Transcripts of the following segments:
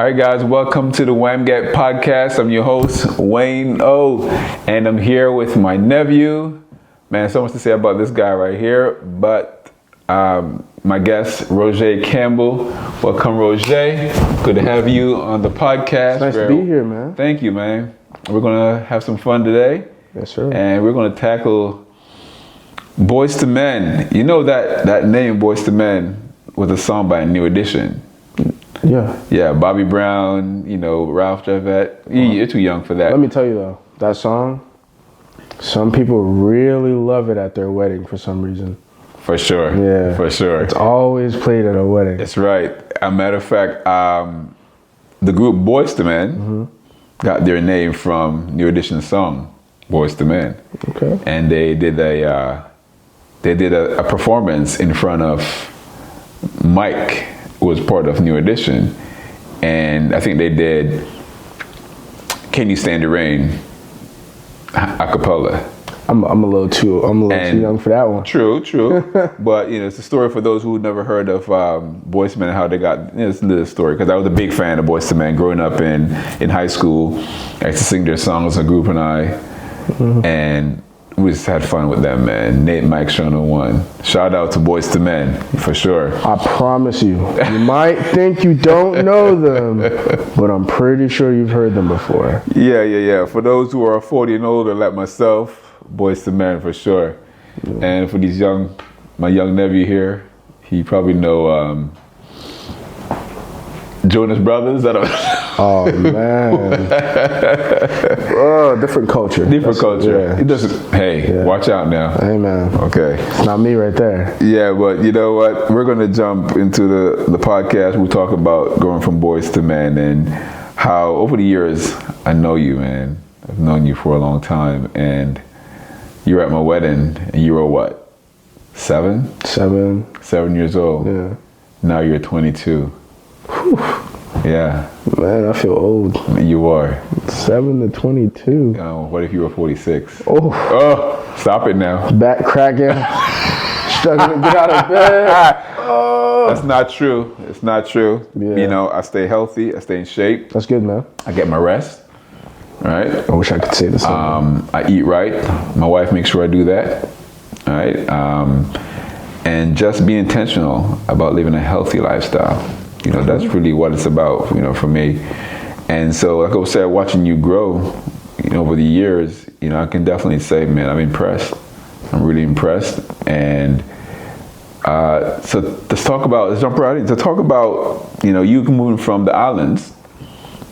All right, guys, welcome to the Wamget podcast. I'm your host, Wayne O, and I'm here with my nephew. Man, so much to say about this guy right here, but my guest, Roger Campbell. Welcome, Roger. Good to have you on the podcast. It's nice to be here, man. Thank you, man. We're going to have some fun today. Yes, sir. And we're going to tackle Boys to Men. You know that name, Boys to Men, was a song by New Edition. Yeah, Bobby Brown, Ralph Javette. You're too young for that. Let me tell you though, that song, some people really love it at their wedding for some reason. For sure. Yeah. For sure. It's always played at a wedding. That's right. As a matter of fact, the group Boys to Men got their name from New Edition's song, Boys to Men. Okay. And they did a performance in front of Mike, who was part of New Edition, and I think they did Can You Stand the Rain a cappella. I'm a little too young for that one. True. But it's a story for those who never heard of Boyz II Men and how they got. It's a little story because I was a big fan of Boyz II Men growing up in high school. I used to sing their songs as a group and and we just had fun with them, man. Nate, Mike, Shona One. Shout out to Boyz II Men for sure. I promise you might think you don't know them, but I'm pretty sure you've heard them before. Yeah. For those who are 40 and older, like myself, Boyz II Men for sure. Yeah. And for my young nephew here, he probably know Jonas Brothers. I don't. Oh man. Different culture. Yeah. It doesn't. Hey, yeah. Watch out now. Hey man. Okay. It's not me right there. Yeah, but you know what? We're gonna jump into the podcast. We'll talk about going from Boys to Men and how over the years I know you, man. I've known you for a long time, and you were at my wedding, and you were what? 7 years old. Yeah. Now you're 22. Whew. Yeah. Man, I feel old. You are. 7 to 22. What if you were 46? Oh, stop it now. Back cracking. Struggling to get out of bed. Oh. That's not true. It's not true. Yeah. I stay healthy. I stay in shape. That's good, man. I get my rest. All right. I wish I could say the same. I eat right. My wife makes sure I do that. All right. And just be intentional about living a healthy lifestyle. That's really what it's about, for me. And so, like I said, watching you grow, over the years, I can definitely say, man, I'm impressed. I'm really impressed. And so let's jump right in. To talk about, you moving from the islands,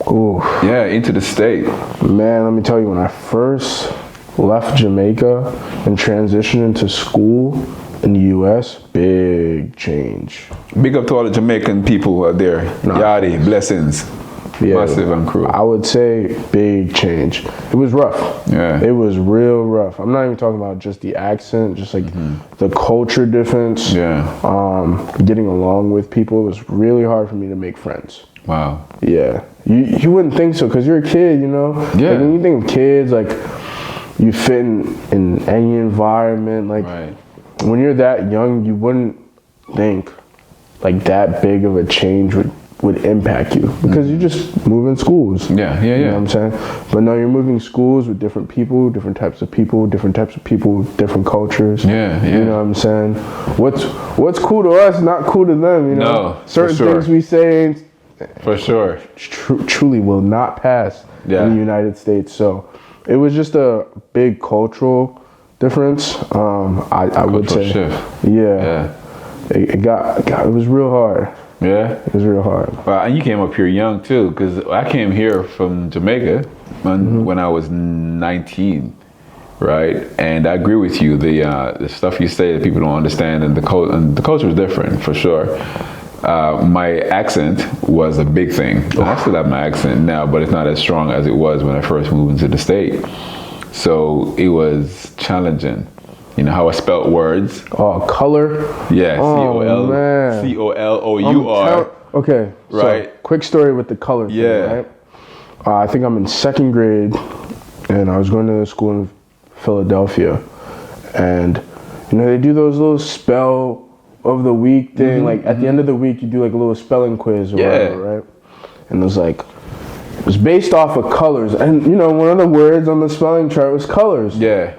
into the state. Man, let me tell you, when I first left Jamaica and transitioned into school in the U.S., big change. Big up to all the Jamaican people who are there. Yadi, blessings. Yeah, massive and crew. I would say big change. It was rough. Yeah. It was real rough. I'm not even talking about just the accent, just like the culture difference. Yeah. Getting along with people. It was really hard for me to make friends. Wow. Yeah. You wouldn't think so because you're a kid, Yeah. Like when you think of kids, like you fit in any environment. Like when you're that young, you wouldn't think like that big of a change would impact you because you just move in schools. Yeah. You know what I'm saying? But now you're moving schools with different people, different types of people, different cultures. Yeah. You know what I'm saying? What's cool to us, not cool to them, No, certain things we say for sure truly will not pass in the United States. So it was just a big cultural difference. I would say shift. Yeah. It was real hard. Yeah, it was real hard. And you came up here young too, because I came here from Jamaica when I was 19, right? And I agree with you. The stuff you say that people don't understand, and the culture is different for sure. My accent was a big thing. And I still have my accent now, but it's not as strong as it was when I first moved into the state. So it was challenging. How I spelt words. Oh, color? Yeah, man. C-O-L-O-U-R. Okay, right. So, quick story with the color thing, right? I think I'm in 2nd grade, and I was going to school in Philadelphia. And, they do those little spell of the week thing. Like, at the end of the week, you do, like, a little spelling quiz or whatever, right? and it was based off of colors. And you know, one of the words on the spelling chart was colors. Yeah.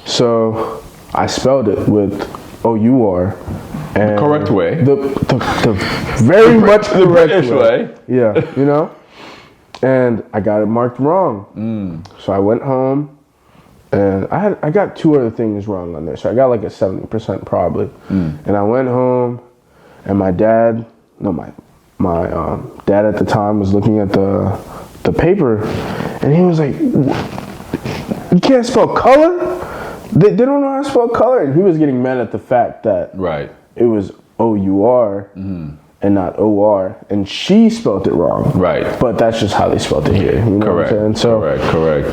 So I spelled it with O-U-R. And the correct way. The very much correct way. Yeah, you know? And I got it marked wrong. So I went home, and I got 2 other things wrong on there. So I got like a 70% probably. And I went home, and my dad at the time was looking at the paper, and he was like, "You can't spell color? They don't know how to spell color." And he was getting mad at the fact that it was O-U-R and not O-R, and she spelled it wrong. Right. But that's just how they spelled it here. You know Correct. what I'm saying? So, correct.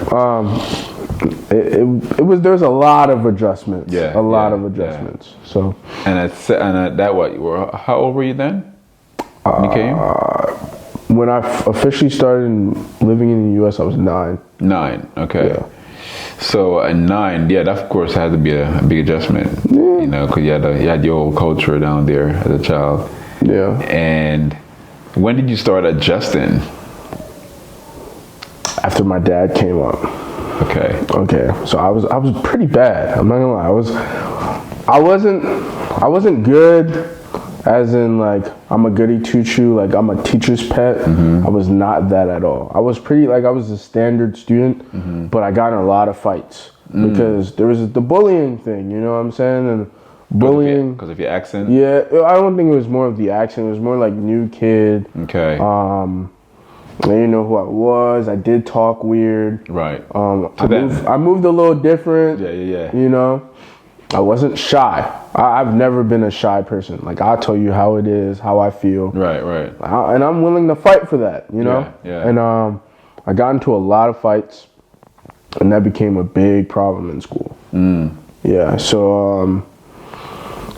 It was, there's a lot of adjustments. Yeah. A lot of adjustments. Yeah. So. And at that what you were? How old were you then? When you came? When I officially started living in the U.S., I was 9. 9. Okay. Yeah. So at 9, that of course had to be a big adjustment, you know, because you had your whole culture down there as a child. Yeah. And when did you start adjusting? After my dad came up. Okay. So I was pretty bad. I'm not gonna lie. I wasn't good. As in, like, I'm a goody two-shoe, like, I'm a teacher's pet. I was not that at all. I was pretty, like, I was a standard student, but I got in a lot of fights because there was the bullying thing, you know what I'm saying? And bullying. Because of your accent? Yeah, I don't think it was more of the accent. It was more like new kid. Okay. They didn't know who I was. I did talk weird. Right. I moved a little different. Yeah. You know? I wasn't shy. I've never been a shy person. Like, I'll tell you how it is, how I feel. Right. And I'm willing to fight for that, you know? Yeah. And I got into a lot of fights, and that became a big problem in school. Yeah, so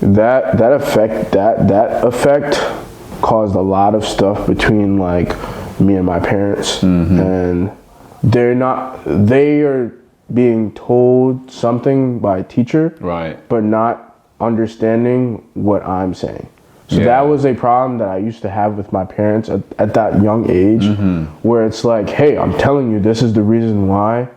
that effect caused a lot of stuff between, like, me and my parents. And they are being told something by a teacher, but not understanding what I'm saying. So that was a problem that I used to have with my parents at that young age, where it's like, hey, I'm telling you, this is the reason why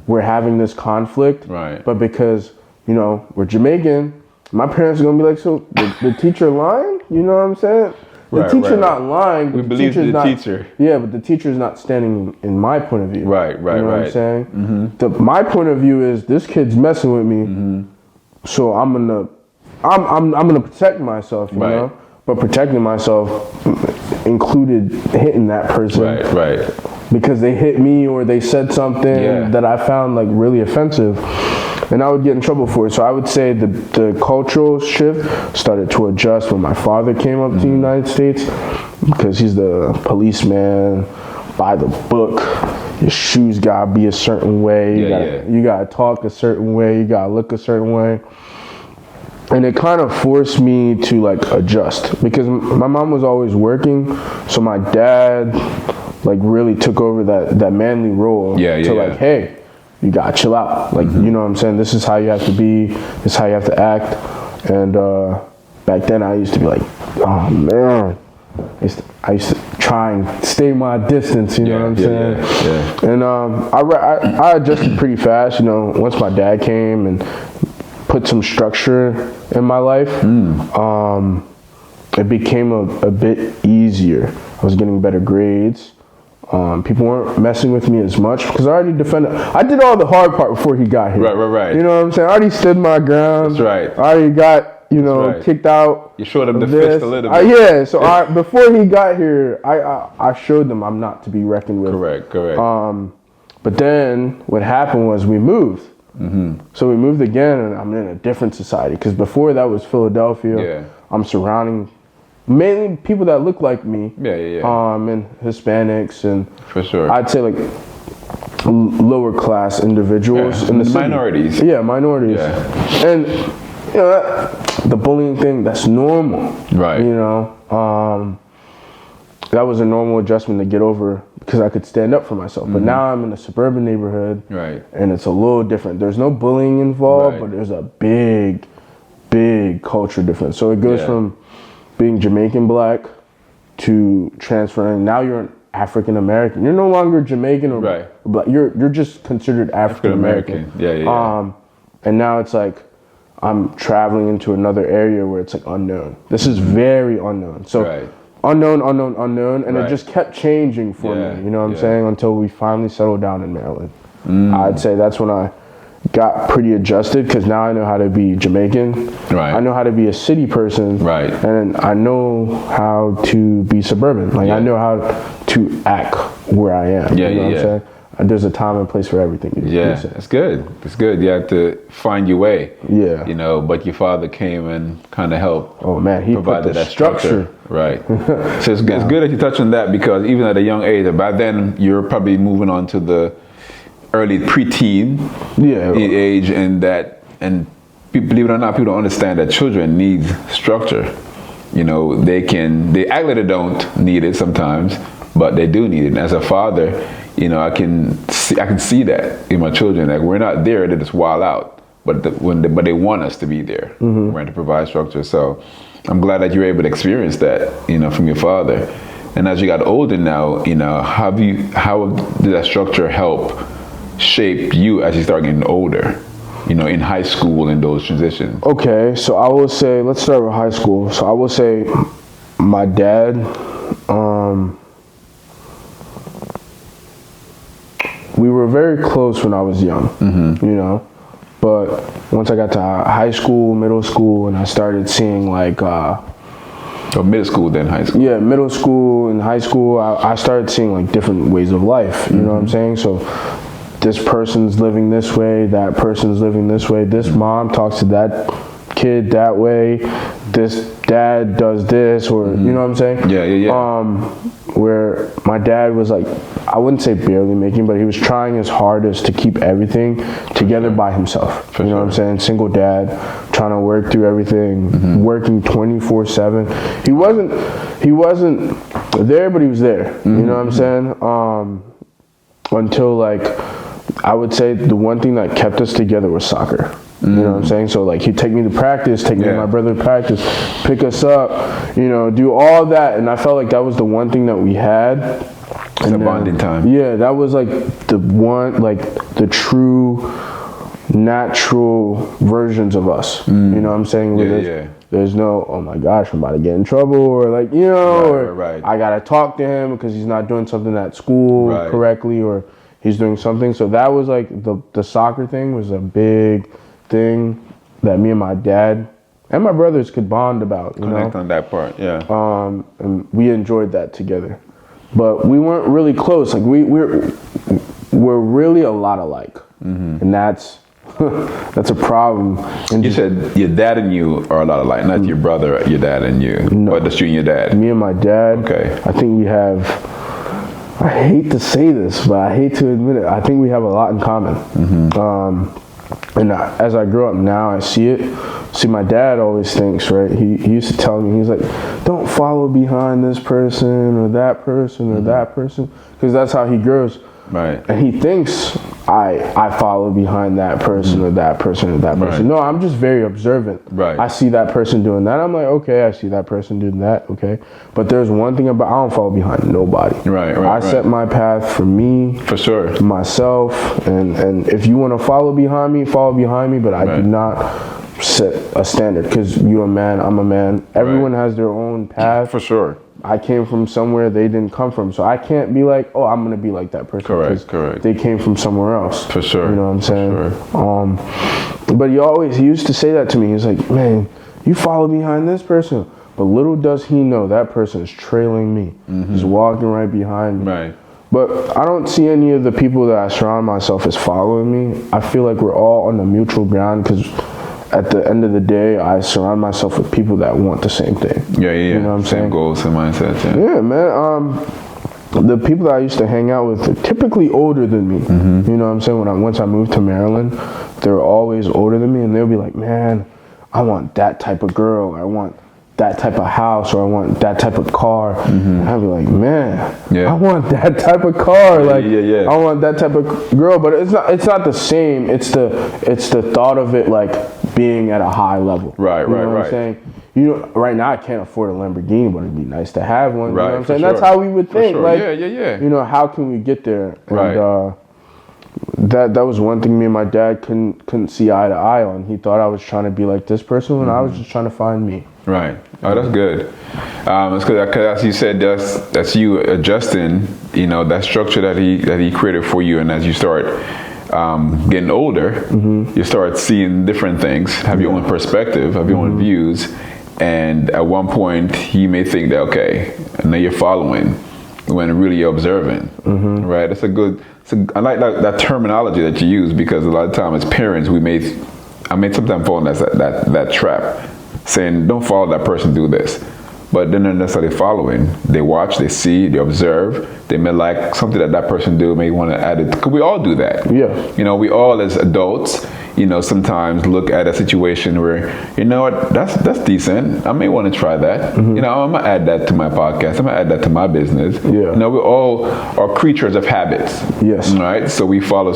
we're having this conflict. But because, you know, we're Jamaican, my parents are going to be like, so the teacher lying? You know what I'm saying? The teacher not lying. We believe the teacher. Yeah, but the teacher's not standing in my point of view. Right. You know what I'm saying? My point of view is this kid's messing with me, so I'm gonna protect myself. You know, but protecting myself included hitting that person. Right. Because they hit me or they said something that I found like really offensive. And I would get in trouble for it. So I would say the cultural shift started to adjust when my father came up to the United States, because he's the policeman, by the book. Your shoes gotta be a certain way. You gotta talk a certain way. You gotta look a certain way. And it kind of forced me to like adjust, because my mom was always working. So my dad like really took over that manly role like, hey, you gotta chill out. Like, you know what I'm saying? This is how you have to be. This is how you have to act. And back then I used to be like, oh man. I used to try and stay my distance, you know what I'm saying? Yeah. And I adjusted pretty fast, you know, once my dad came and put some structure in my life. It became a bit easier. I was getting better grades. People weren't messing with me as much because I already defended. I did all the hard part before he got here. Right. You know what I'm saying? I already stood my ground. That's right. I already got, kicked out. You showed him the fist a little bit. Yeah, so before he got here, I showed them I'm not to be reckoned with. Correct. But then what happened was we moved. So we moved again, and I'm in a different society, because before that was Philadelphia. I'm surrounding mainly people that look like me. And Hispanics, and for sure, I'd say like lower class individuals in the city. Minorities. Minorities. And the bullying thing, that's normal. Right. That was a normal adjustment to get over, because I could stand up for myself. But now I'm in a suburban neighborhood, and it's a little different. There's no bullying involved, but there's a big culture difference. So it goes from being Jamaican black to transferring. Now you're an African American. You're no longer Jamaican, or but you're just considered African American. Yeah. And now it's like I'm traveling into another area where it's like unknown. This is very unknown. So unknown, and it just kept changing for me. You know what I'm saying? Until we finally settled down in Maryland. I'd say that's when I got pretty adjusted, because now I know how to be Jamaican. I know how to be a city person. And I know how to be suburban. Like I know how to act where I am. You know what I'm saying? There's a time and place for everything. It's good. It's good. You have to find your way. You know, but your father came and kind of helped. Oh man, he provided that structure. Right. So it's good that you touch on that, because even at a young age, by then you're probably moving on to the early preteen age, and believe it or not, people don't understand that children need structure. You know, they act like they don't need it sometimes, but they do need it. And as a father, you know, I can see that in my children. Like, we're not there to just wild out, but they want us to be there. We're going to provide structure. So I'm glad that you're able to experience that, you know, from your father. And as you got older now, you know, how did that structure help shape you as you start getting older, you know, in high school and those transitions? Okay, so I will say, let's start with high school. So I will say my dad, we were very close when I was young, you know, but once I got to high school, middle school, and I started seeing like... So middle school, then high school? Yeah, middle school and high school, I started seeing like different ways of life, you know what I'm saying? So this person's living this way, that person's living this way, this mom talks to that kid that way, this dad does this, or you know what I'm saying? Where my dad was like, I wouldn't say barely making, but he was trying his hardest to keep everything together by himself. You know what I'm saying? Single dad, trying to work through everything, working 24/7. He wasn't there, but he was there. You know what I'm saying? Until like, I would say the one thing that kept us together was soccer. You know what I'm saying? So like, he'd take me to practice, take me and my brother to practice, pick us up, you know, do all that. And I felt like that was the one thing that we had. It's a bonding time. Yeah, that was like the one, like the true natural versions of us. You know what I'm saying? There's no, oh my gosh, I'm about to get in trouble, or like, you know, I gotta talk to him because he's not doing something at school correctly, or he's doing something. So that was like the soccer thing was a big thing that me and my dad and my brothers could bond about. Connect on that part, and we enjoyed that together. But we weren't really close. Like we're really a lot alike, and that's a problem. And you said your dad and you are a lot alike, not your brother, your dad and you, but just you and your dad. Me and my dad. Okay. I think we have. I hate to say this, but I hate to admit it. I think we have a lot in common. And as I grow up now, I see it. See, my dad always thinks, right? He used to tell me, he's like, don't follow behind this person or that person or that person, because that's how he grows. And he thinks I follow behind that person or that person or that person. No, I'm just very observant. I see that person doing that. I'm like, okay, I see that person doing that. Okay. But there's one thing about, I don't follow behind nobody. I set my path for me. For sure. Myself. And if you want to follow behind me, but I do not set a standard, because you're a man, I'm a man. Everyone has their own path. For sure. I came from somewhere they didn't come from, so I can't be like, oh, I'm gonna be like that person. Correct. They came from somewhere else. For sure. You know what I'm saying? Sure. But he used to say that to me. He's like, man, you follow behind this person, but little does he know that person is trailing me. He's walking right behind me. But I don't see any of the people that I surround myself as following me. I feel like we're all on the mutual ground, because at the end of the day, I surround myself with people that want the same thing. You know what I'm saying? Same goals, same mindsets. Yeah, man. The people that I used to hang out with are typically older than me. You know what I'm saying? Once I moved to Maryland, they were always older than me, and they'll be like, man, I want that type of girl. I want that type of house, or I want that type of car. And I'd be like, man, I want that type of car. Like, I want that type of girl. But it's not the same. It's the thought of it, like being at a high level. You know what I'm saying? you know, right now I can't afford a Lamborghini, but it'd be nice to have one. Right, You know what I'm saying? for That's sure. how we would think. For sure. Like, Yeah. you know, how can we get there? And, Right. that was one thing me and my dad couldn't see eye to eye on. He thought I was trying to be like this person when I was just trying to find me. Right. Oh, that's good. It's because as you said, that's you adjusting, you know, that structure that he created for you, and as you start getting older, you start seeing different things, have your own perspective, have your own views, and at one point you may think that okay, now you're following, when really you're observing. Right. That's a good. I like that terminology that you use, because a lot of times as parents I may sometimes fall in that trap, saying don't follow that person, do this, but then they're not necessarily following. They watch, they see, they observe. They may like something that person do, may want to add it, because we all do that. Yeah. You know, we all as adults, you know, sometimes look at a situation where, you know what, that's decent. I may want to try that. You know, I'm gonna add that to my podcast. I'm gonna add that to my business. Yeah. You know, we all are creatures of habits. Yes. Right. So we follow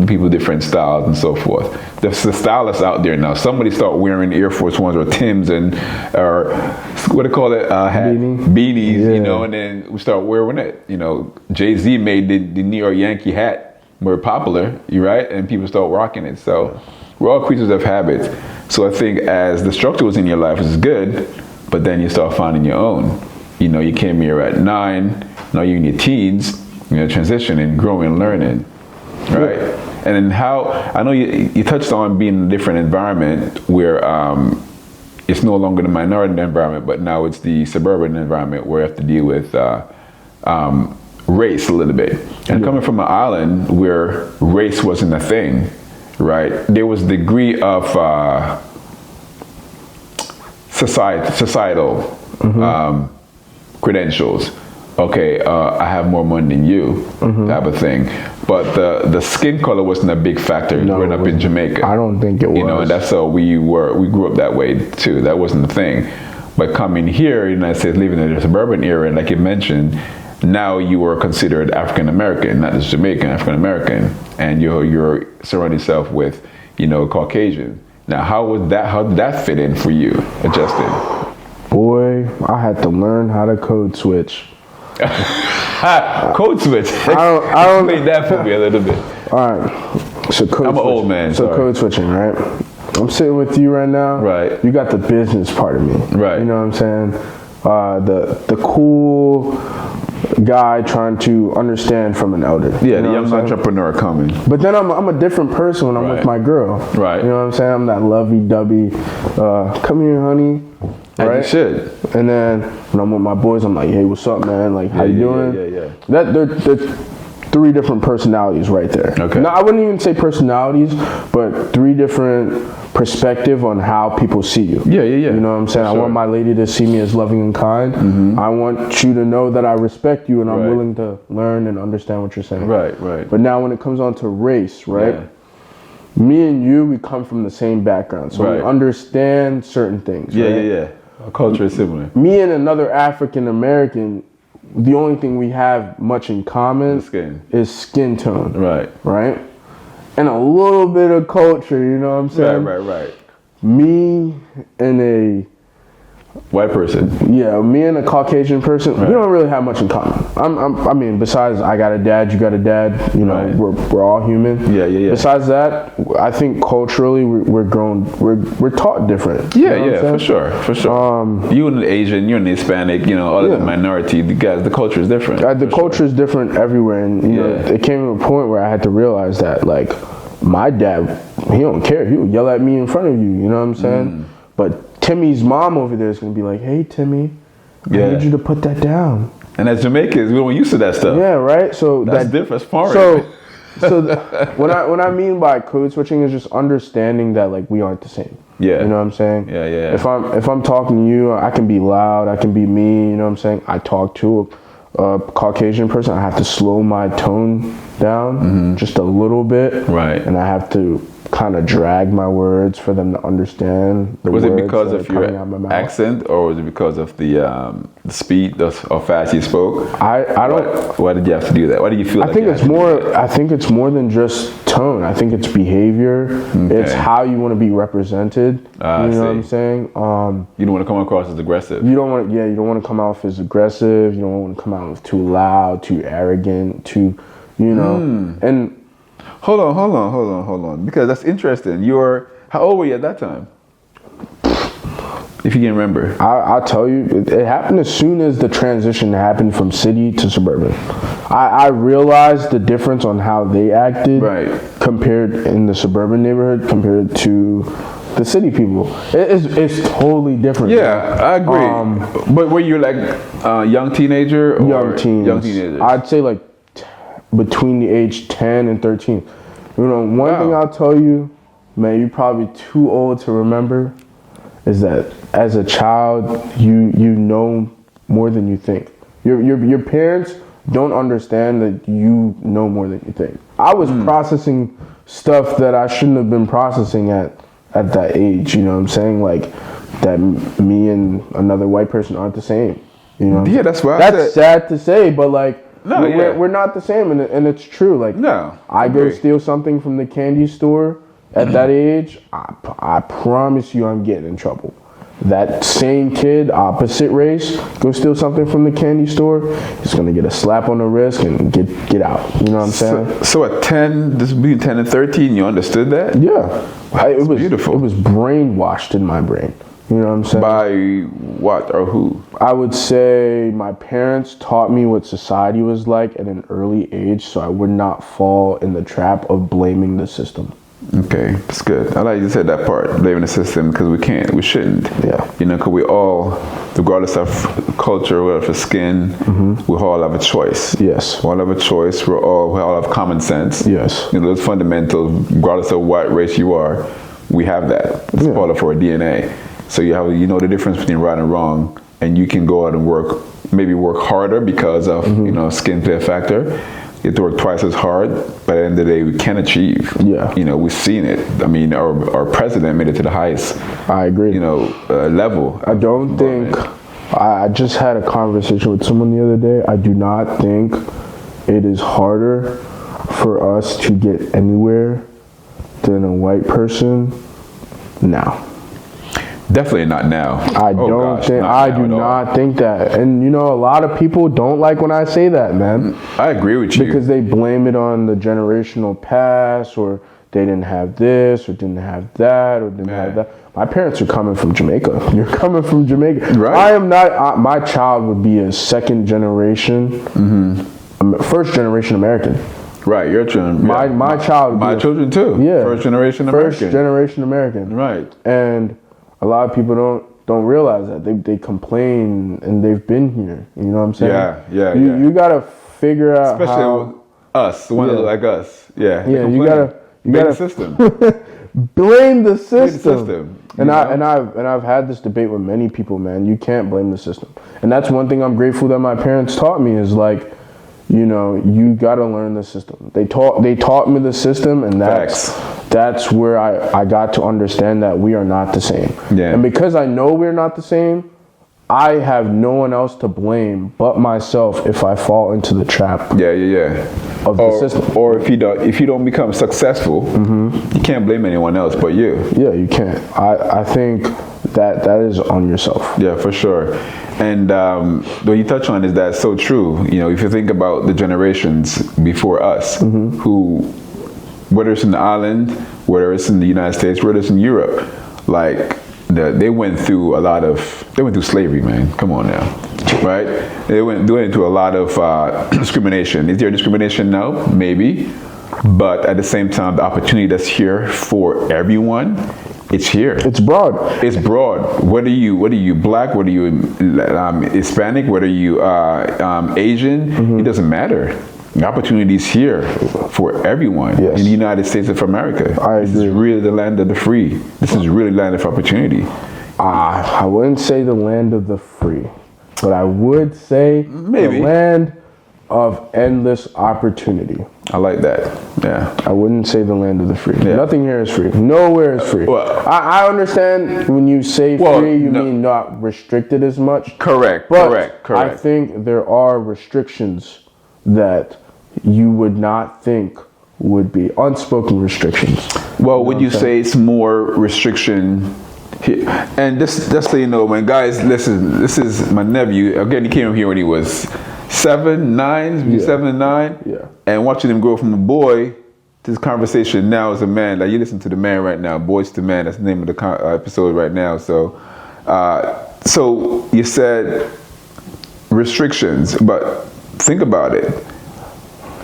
people different styles and so forth. There's the stylists out there now. Somebody start wearing Air Force Ones or Timbs or what do you call it? Beanies. Yeah. You know, and then we start wearing it. You know, Jay-Z made the New York Yankee hat more popular, you right, and people start rocking it. So we're all creatures of habits. So I think as the structure was in your life is good, but then you start finding your own. You know, you came here at 9, now you're in your teens, you know, transitioning, growing, learning, right? And then how I know you touched on being in a different environment where it's no longer the minority environment, but now it's the suburban environment where you have to deal with race a little bit. And coming from an island where race wasn't a thing, right? There was a degree of societal credentials. Okay, I have more money than you, type of thing. But the skin color wasn't a big factor growing up in Jamaica. I don't think it was. You know, and that's how we grew up that way too. That wasn't the thing. But coming here, United States, living in the suburban area, like you mentioned, now you are considered African American, not just Jamaican, African American, and you're surrounding yourself with, you know, Caucasian. Now, how did that fit in for you, adjusting? Boy, I had to learn how to code switch. Code switch. I don't Explain that for me a little bit. All right. So code I'm an old man. So code switching, right? I'm sitting with you right now. Right. You got the business part of me. Right. You know what I'm saying? The cool guy trying to understand from an elder. Yeah, you know the young entrepreneur coming. But then I'm a different person when I'm with my girl. Right. You know what I'm saying? I'm that lovey-dovey, come here, honey. Right? As you should. And then when I'm with my boys, I'm like, hey, what's up, man? Like, how you doing? Yeah. They're 3 different personalities right there. Okay. No, I wouldn't even say personalities, but 3 different perspective on how people see you. Yeah. You know what I'm saying? I want my lady to see me as loving and kind. I want you to know that I respect you and I'm willing to learn and understand what you're saying. Right. But now when it comes on to race, right? Yeah. Me and you, we come from the same background, so we understand certain things. Yeah. Our culture is similar. Me and another African American, the only thing we have much in common is skin tone. Right? And a little bit of culture, you know what I'm saying? Right. Me and a white person. Yeah, me and a Caucasian person, we don't really have much in common. I mean, besides I got a dad, you got a dad, you know, we're all human. Yeah. Besides that, I think culturally we're taught different. Yeah, for sure. You and the Asian, you're an Hispanic, you know, other than minority, the culture is different. The culture is different everywhere, and you know, it came to a point where I had to realize that, like, my dad, he don't care. He would yell at me in front of you. You know what I'm saying? But Timmy's mom over there is gonna be like, "Hey, Timmy, I need you to put that down." And as Jamaicans, we don't used to that stuff. Yeah, right. So that's different. That's foreign. So what I mean by code switching is just understanding that, like, we aren't the same. Yeah. You know what I'm saying? Yeah. If I'm talking to you, I can be loud, I can be mean. You know what I'm saying? I talk to a Caucasian person, I have to slow my tone down just a little bit. Right. And I have to kind of drag my words for them to understand the words. Was it because of coming out of my your mouth. accent, or was it because of the speed of how fast you spoke? I don't. Why did you have to do that? Why did you feel? I think it's more. I think it's more than just tone. I think it's behavior. Okay. It's how you want to be represented. You know what I'm saying? You don't want to come across as aggressive. You don't want. Yeah, you don't want to come off as aggressive. You don't want to come out as too loud, too arrogant, too. You know. And Hold on. Because that's interesting. How old were you at that time? If you can remember. I'll tell you, it happened as soon as the transition happened from city to suburban. I realized the difference on how they acted compared in the suburban neighborhood compared to the city people. It's totally different. Yeah, I agree. But were you like a young teenager? Or young teenagers. I'd say like between the age 10 and 13. You know, one thing I'll tell you, man, you're probably too old to remember, is that as a child, you know more than you think. Your parents don't understand that you know more than you think. I was processing stuff that I shouldn't have been processing at that age. You know what I'm saying? Like that me and another white person aren't the same. You know? Yeah, that's why. That's sad to say, but like. No, we're not the same, and it's true. Like, I go steal something from the candy store at that age. I promise you, I'm getting in trouble. That same kid, opposite race, go steal something from the candy store. He's gonna get a slap on the wrist and get out. You know what I'm saying? So at 10, this being 10 and 13, you understood that? Yeah, it was beautiful. It was brainwashed in my brain. You know what I'm saying? By what or who? I would say my parents taught me what society was like at an early age, so I would not fall in the trap of blaming the system. Okay, that's good. I like you said that part, blaming the system, because we shouldn't. Yeah. You know, because we all, regardless of culture, regardless of skin, we all have a choice. Yes. We all have a choice. We all have common sense. Yes. You know, those fundamentals, regardless of what race you are, we have that. It's part of our DNA. So you know the difference between right and wrong, and you can go out and work harder because of skin play a factor. You have to work twice as hard, but at the end of the day, we can achieve. Yeah. You know, we've seen it. I mean, our president made it to the highest. I agree. Level. I don't think. I just had a conversation with someone the other day. I do not think it is harder for us to get anywhere than a white person now. Definitely not now. I do not think that. And you know, a lot of people don't like when I say that, man. I agree with you. Because they blame it on the generational past, or they didn't have this, or didn't have that, or didn't have that. My parents are coming from Jamaica. You're coming from Jamaica. Right. I am not, my child would be a second generation, first generation American. Right, your children. My child. My children too. Yeah. First generation American. First generation American. Right. And a lot of people don't realize that. They complain, and they've been here. You know what I'm saying? Yeah. You gotta figure out especially how, us, the ones that look like us. Yeah. Yeah, you gotta blame the system. blame the system. And know? I've had this debate with many people, man. You can't blame the system. And that's one thing I'm grateful that my parents taught me is like, you know, you gotta learn the system. They taught me the system, and that's where I got to understand that we are not the same. Yeah. And because I know we're not the same, I have no one else to blame but myself if I fall into the trap. Of the system. Or if you don't become successful, you can't blame anyone else but you. Yeah, you can't. I think that is on yourself. Yeah, for sure. And what you touch on is that so true. You know, if you think about the generations before us, who, whether it's in the island, whether it's in the United States, whether it's in Europe, like they went through slavery, man. Come on now, right? They went through a lot of discrimination. Is there discrimination now? Maybe, but at the same time, the opportunity that's here for everyone. It's here. It's broad. It's broad. Whether you black, whether you Hispanic, whether you Asian, it doesn't matter. The opportunity is here for everyone in the United States of America. This is really the land of the free. This is really land of opportunity. I wouldn't say the land of the free, but I would say the land of endless opportunity. I like that. Yeah. I wouldn't say the land of the free. Yeah. Nothing here is free. Nowhere is free. Well, I understand when you say free, you mean not restricted as much. Correct. But Correct. I think there are restrictions that you would not think would be unspoken restrictions. Well, would you say it's more restriction here? And just so you know, man, guys, listen, this is my nephew. Again, he came here when he was 7, 9, 7 and 9. Yeah. And watching him grow from a boy to this conversation now as a man. Like, you listen to the man right now, Boys to Man. That's the name of the episode right now. So, so you said restrictions, but think about it.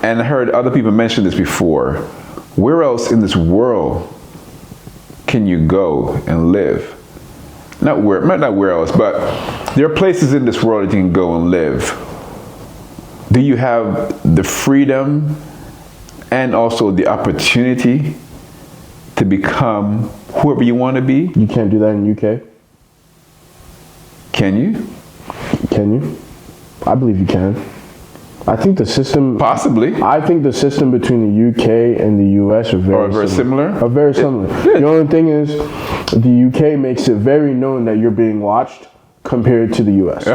And I heard other people mention this before. Where else in this world can you go and live? Not where else, but there are places in this world that you can go and live. Do you have the freedom and also the opportunity to become whoever you want to be? You can't do that in UK. Can you? Can you? I believe you can. I think the system... Possibly. I think the system between the UK and the US are very similar. Are very similar. The only thing is, the UK makes it very known that you're being watched compared to the US.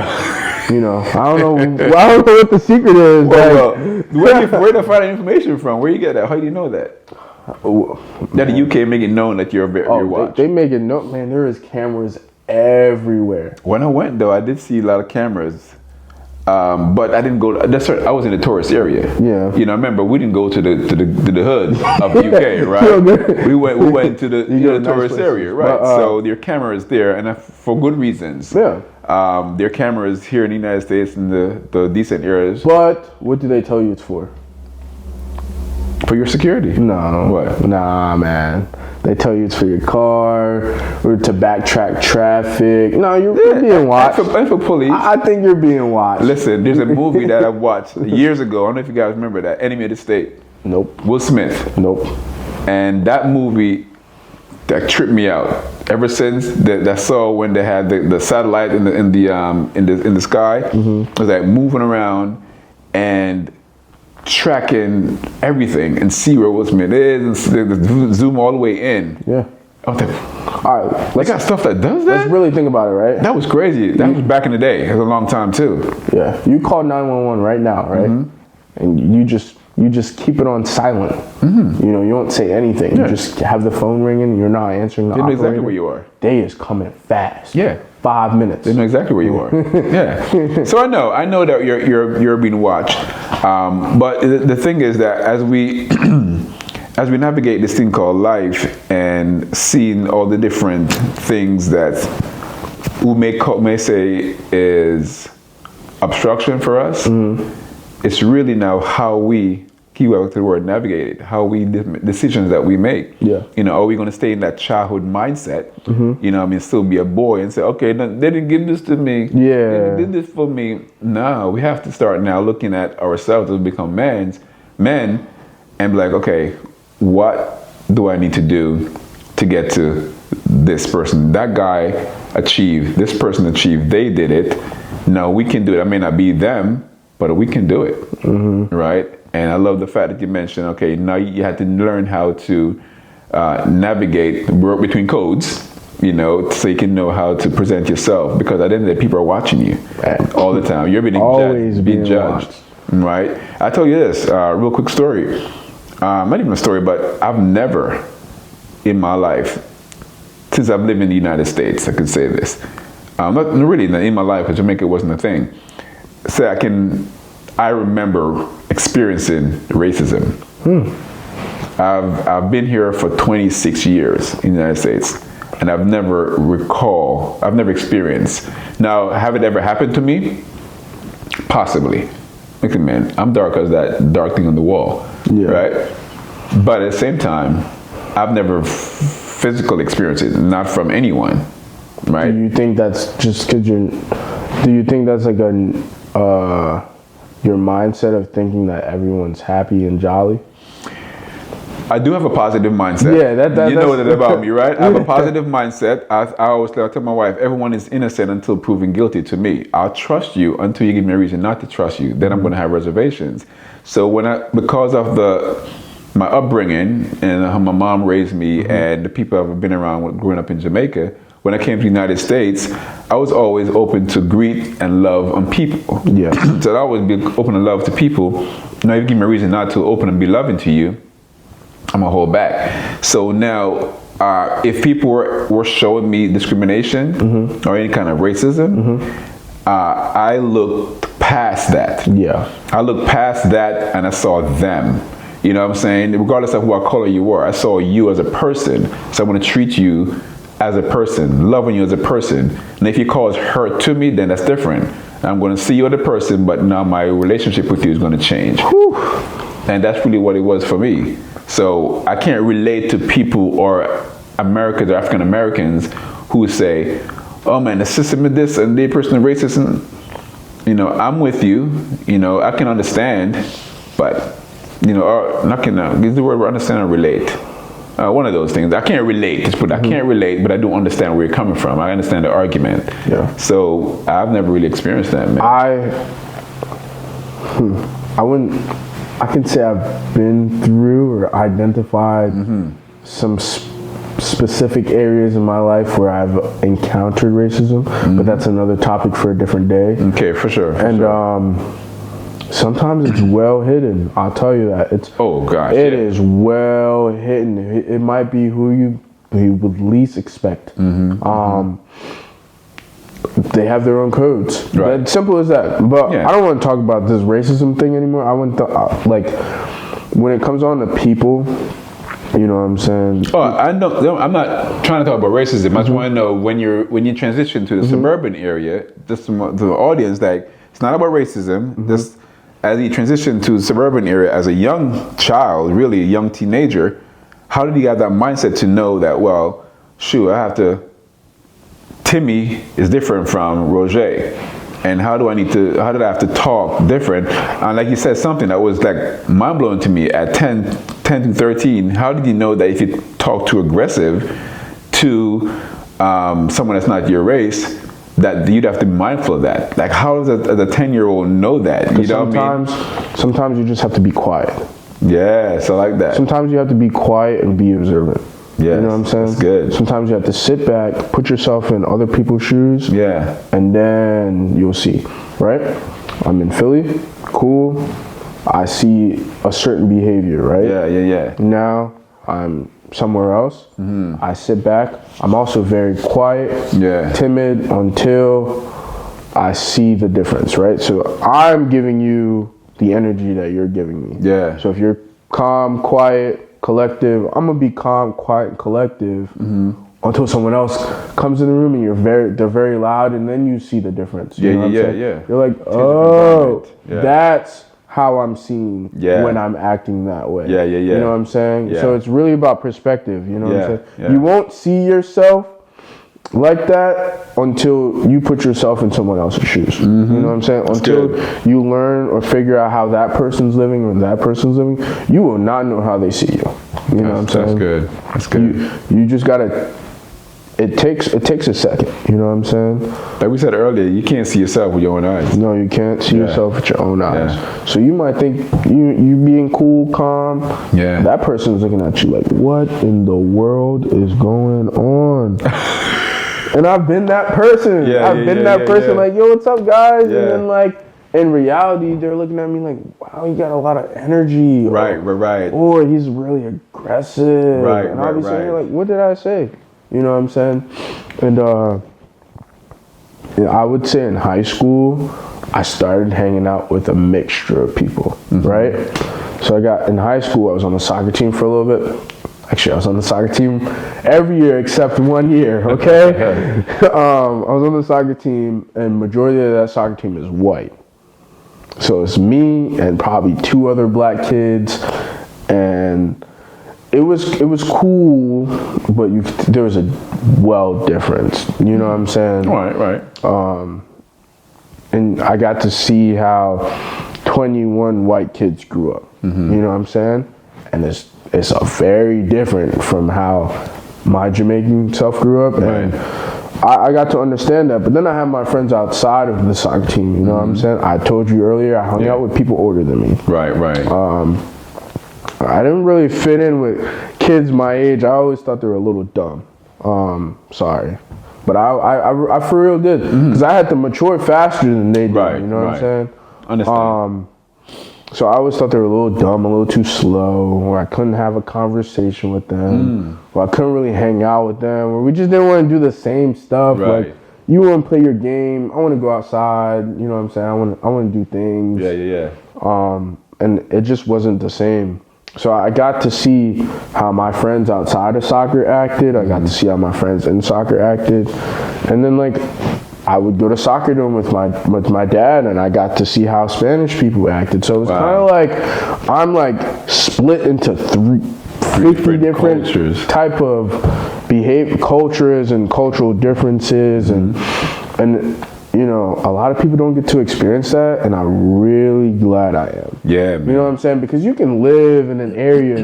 You know, I don't know what the secret is. Well, where do you find that information from? Where you get that? How do you know that? That the UK make it known that you're watched. They make it known, man. There is cameras everywhere. When I went though, I did see a lot of cameras. But I didn't go. I was in the tourist area. Yeah. You know, I remember we didn't go to the hood of the UK, right? we went to the tourist area, right? So their camera is there, and for good reasons. Yeah. Their cameras here in the United States in the decent areas. But what do they tell you it's for? For your security. No. What? Nah, man. They tell you it's for your car or to backtrack traffic. No, you're being watched. And for police. I think you're being watched. Listen, there's a movie that I watched years ago. I don't know if you guys remember that. Enemy of the State. Nope. Will Smith. Nope. And that movie that tripped me out. Ever since that saw when they had the satellite in the sky, it was like moving around and tracking everything and see where Will Smith is and zoom all the way in. Yeah. I was like, all right, they got stuff that does that? Let's really think about it, right? That was crazy. That was back in the day. It was a long time too. Yeah. You call 911 right now, right? And you just keep it on silent. You know, you don't say anything. Yeah. You just have the phone ringing. You're not answering the operator. They know exactly where you are. Day is coming fast. Yeah. 5 minutes. They know exactly where you are. Yeah. So I know that you're being watched. But the thing is that as we as we navigate this thing called life and seeing all the different things that we may say is obstruction for us, it's really now how we keep back to the word navigate it, how we decisions that we make. Yeah. You know, are we going to stay in that childhood mindset? You know, I mean, still be a boy and say, okay, no, they didn't give this to me. Yeah. They did this for me. No, we have to start now looking at ourselves as we become men, and be like, okay, what do I need to do to get to this person? That guy achieved, this person achieved, they did it. No, we can do it. I may not be them, but we can do it, right? And I love the fact that you mentioned, okay, now you had to learn how to navigate, work between codes, you know, so you can know how to present yourself. Because at the end of the day, people are watching you all the time. You're being judged, right? I tell you this, real quick story. Not even a story, but I've never in my life, since I've lived in the United States, I could say this. Not really in my life, because Jamaica wasn't a thing. So I remember experiencing racism. I've been here for 26 years in the United States, and I've never experienced. Now, have it ever happened to me? Possibly. Look at man, I'm dark as that dark thing on the wall, right? But at the same time, I've never physically experienced it, not from anyone, right? Do you think that's just because do you think that's like your mindset of thinking that everyone's happy and jolly? I do have a positive mindset. Yeah, you know that about me, right? I have a positive mindset. I always tell my wife, everyone is innocent until proven guilty to me. I'll trust you until you give me a reason not to trust you. Then I'm going to have reservations. So because of my upbringing and how my mom raised me and the people I've been around growing up in Jamaica, when I came to the United States, I was always open to greet and love on people. Yeah. So I'd always be open to love to people. Now, if you give me a reason not to open and be loving to you, I'm gonna hold back. So now, if people were showing me discrimination or any kind of racism, I looked past that. Yeah. I looked past that and I saw them. You know what I'm saying? Regardless of what color you were, I saw you as a person. So I want to treat you as a person, loving you as a person. And if you cause hurt to me, then that's different. I'm going to see you as a person, but now my relationship with you is going to change. Whew. And that's really what it was for me. So I can't relate to people or Americans or African Americans who say, oh man, the system is this and the person is racist. And, you know, I'm with you. You know, I can understand, but, you know, or not can, use the word understand or relate. One of those things. I can't relate. Just put I can't relate, but I do understand where you're coming from. I understand the argument. Yeah. So I've never really experienced that, man. I wouldn't. I can say I've been through or identified some specific areas in my life where I've encountered racism, but that's another topic for a different day. Okay, for sure. Sometimes it's well hidden. I'll tell you that. It is well hidden. It might be who you would least expect. They have their own codes. Right. It's simple as that. But I don't want to talk about this racism thing anymore. I want to like when it comes on to people. You know what I'm saying? Oh, I know. I'm not trying to talk about racism. I just want to know when you transition to the suburban area, just the audience, like it's not about racism. Just as you transition to the suburban area as a young child, really a young teenager, how did you have that mindset to know that, well, shoot, Timmy is different from Roger. And how did I have to talk different? And like you said, something that was like mind-blowing to me at 10 to 13, how did you know that if you talk too aggressive to someone that's not your race, that you'd have to be mindful of that? Like, how does a 10-year-old know that? You know sometimes you just have to be quiet. Yes, I like that. Sometimes you have to be quiet and be observant. Yeah, you know what I'm saying? That's good. Sometimes you have to sit back, put yourself in other people's shoes. Yeah. And then you'll see, right? I'm in Philly, cool. I see a certain behavior, right? Yeah. Now I'm somewhere else. I sit back. I'm also very quiet, timid until I see the difference, right? So I'm giving you the energy that you're giving me. Yeah. So if you're calm, quiet, collective, I'm gonna be calm, quiet, and collective until someone else comes in the room and they're very loud, and then you see the difference. You know what I'm saying? You're like, oh, that's how I'm seen when I'm acting that way. Yeah. You know what I'm saying? Yeah. So it's really about perspective. You know what I'm saying? Yeah. You won't see yourself like that until you put yourself in someone else's shoes. You know what I'm saying? Until you learn or figure out how that person's living or that person's living, you will not know how they see you. You know what I'm saying? That's good. You just gotta. It takes a second. You know what I'm saying? Like we said earlier, you can't see yourself with your own eyes. No, you can't see yourself with your own eyes. So you might think you being cool, calm. Yeah. That person's looking at you like, what in the world is going on? And I've been that person. I've been that person like, yo, what's up, guys? And then like, in reality, they're looking at me like, wow, you got a lot of energy. Right. Or he's really aggressive. And I'll be saying like, what did I say? You know what I'm saying? And I would say in high school, I started hanging out with a mixture of people, right? So in high school, I was on the soccer team for a little bit. Actually, I was on the soccer team every year except 1 year, okay? I was on the soccer team, and majority of that soccer team is white. So it's me and probably 2 other black kids, and it was cool, but there was a difference. You know what I'm saying? Right. And I got to see how 21 white kids grew up. You know what I'm saying? And it's a very different from how my Jamaican self grew up, and I got to understand that. But then I have my friends outside of the soccer team. You know what I'm saying? I told you earlier, I hung out with people older than me. Right. I didn't really fit in with kids my age. I always thought they were a little dumb. Sorry. But I for real did. Because I had to mature faster than they did. You know what I'm saying? Understand. So I always thought they were a little dumb, a little too slow, or I couldn't have a conversation with them, or I couldn't really hang out with them, or we just didn't want to do the same stuff. Like, you want to play your game, I want to go outside, you know what I'm saying? I want to do things. And it just wasn't the same. So I got to see how my friends outside of soccer acted. I got to see how my friends in soccer acted. And then, like, I would go to soccer dome with my dad, and I got to see how Spanish people acted. So it was kind of like I'm like split into 50 different cultures. Type of cultures and cultural differences, and you know, a lot of people don't get to experience that, and I'm really glad I am. Yeah, man. You know what I'm saying? Because you can live in an area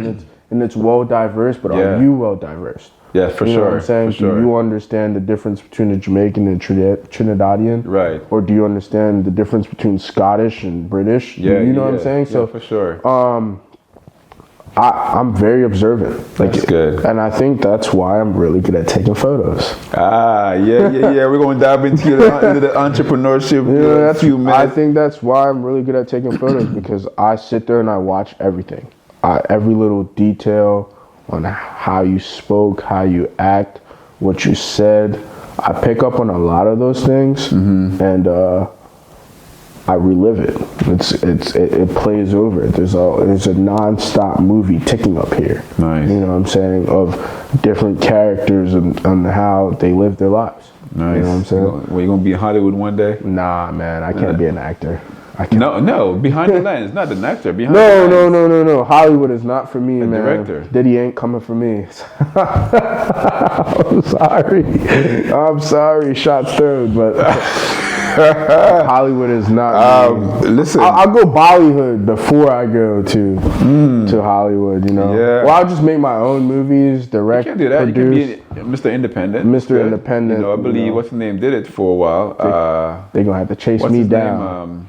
and it's well diverse, but are you well diverse? Yeah, for you sure. know what I'm saying? For sure. Do you understand the difference between a Jamaican and Trinidadian? Right. Or do you understand the difference between Scottish and British? Yeah, you know what I'm saying? So for sure. I'm very observant. Like, that's good. And I think that's why I'm really good at taking photos. We're going to dive into the entrepreneurship few minutes. I think that's why I'm really good at taking photos, because I sit there and I watch everything. Every little detail on how you spoke, how you act, what you said. I pick up on a lot of those things, and I relive it. It plays over. There's a non-stop movie ticking up here. Nice. You know what I'm saying? Of different characters and how they live their lives. Nice. You know what I'm saying? Well, you gonna be in Hollywood one day? Nah, man, I can't be an actor. No, behind the lens, not an actor. Behind the lens. No. Hollywood is not for me, man. Director. Diddy ain't coming for me. I'm sorry. Shots thrown, but Hollywood is not me. Listen, I'll go Bollywood before I go to Hollywood. You know, or I'll just make my own movies, direct, you can't do that. produce. You can be Mr. Independent. Mr. Independent. You know, I believe what's his name did it for a while. They're gonna have to chase what's me his down. Name?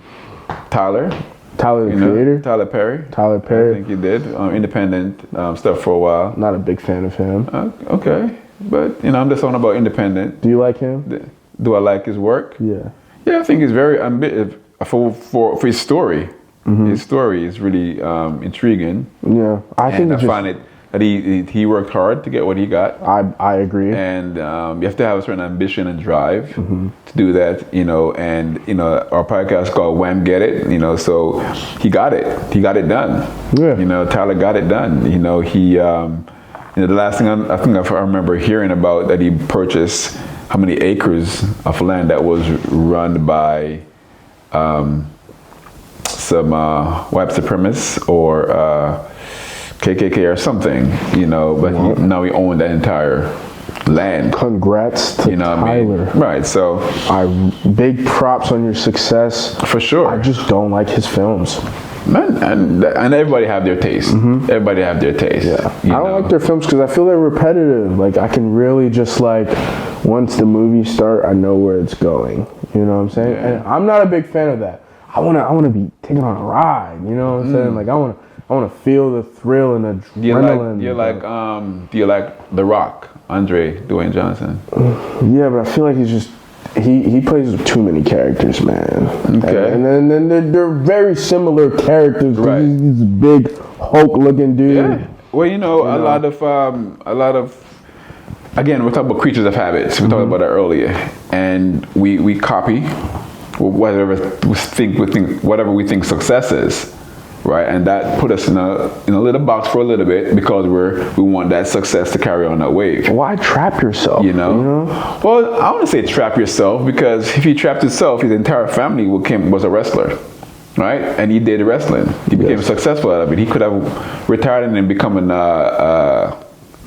Tyler the Creator? Tyler Perry. Tyler Perry. I think he did independent stuff for a while. Not a big fan of him. Okay, but you know, I'm just talking about independent. Do you like him? Do I like his work? Yeah. Yeah, I think he's very ambitious for his story. His story is really intriguing. Yeah, I find it that he worked hard to get what he got. I agree. And you have to have a certain ambition and drive to do that, you know. And you know, our podcast is called Wamget, you know. So he got it. He got it done. Yeah. You know, Tyler got it done. You know, he. You know, the last thing I remember hearing about that he purchased how many acres of land that was run by some white supremacists or KKK or something, you know, but now he owned that entire land. Congrats to Tyler. I mean? Right, so. Big props on your success. For sure. I just don't like his films. Man, and everybody have their taste. Everybody have their taste. Yeah. I don't like their films because I feel they're repetitive. Like, I can really just like, once the movies start, I know where it's going. You know what I'm saying? Yeah. And I'm not a big fan of that. I wanna be taken on a ride. You know what I'm saying? Like, I wanna feel the thrill and adrenaline. Do you like The Rock, Dwayne Johnson? Yeah, but I feel like he's just he plays too many characters, man. Okay. And then they're very similar characters. Right. He's a big Hulk-looking dude. Yeah. Well, a lot of again, we're talking about creatures of habits. We talked about that earlier, and we copy whatever we think success is. Right, and that put us in a little box for a little bit because we want that success to carry on that wave. Why trap yourself? You know? Well, I want to say trap yourself because if he trapped himself, his entire family was a wrestler, right? And he did wrestling. He became successful out of it. He could have retired and then become an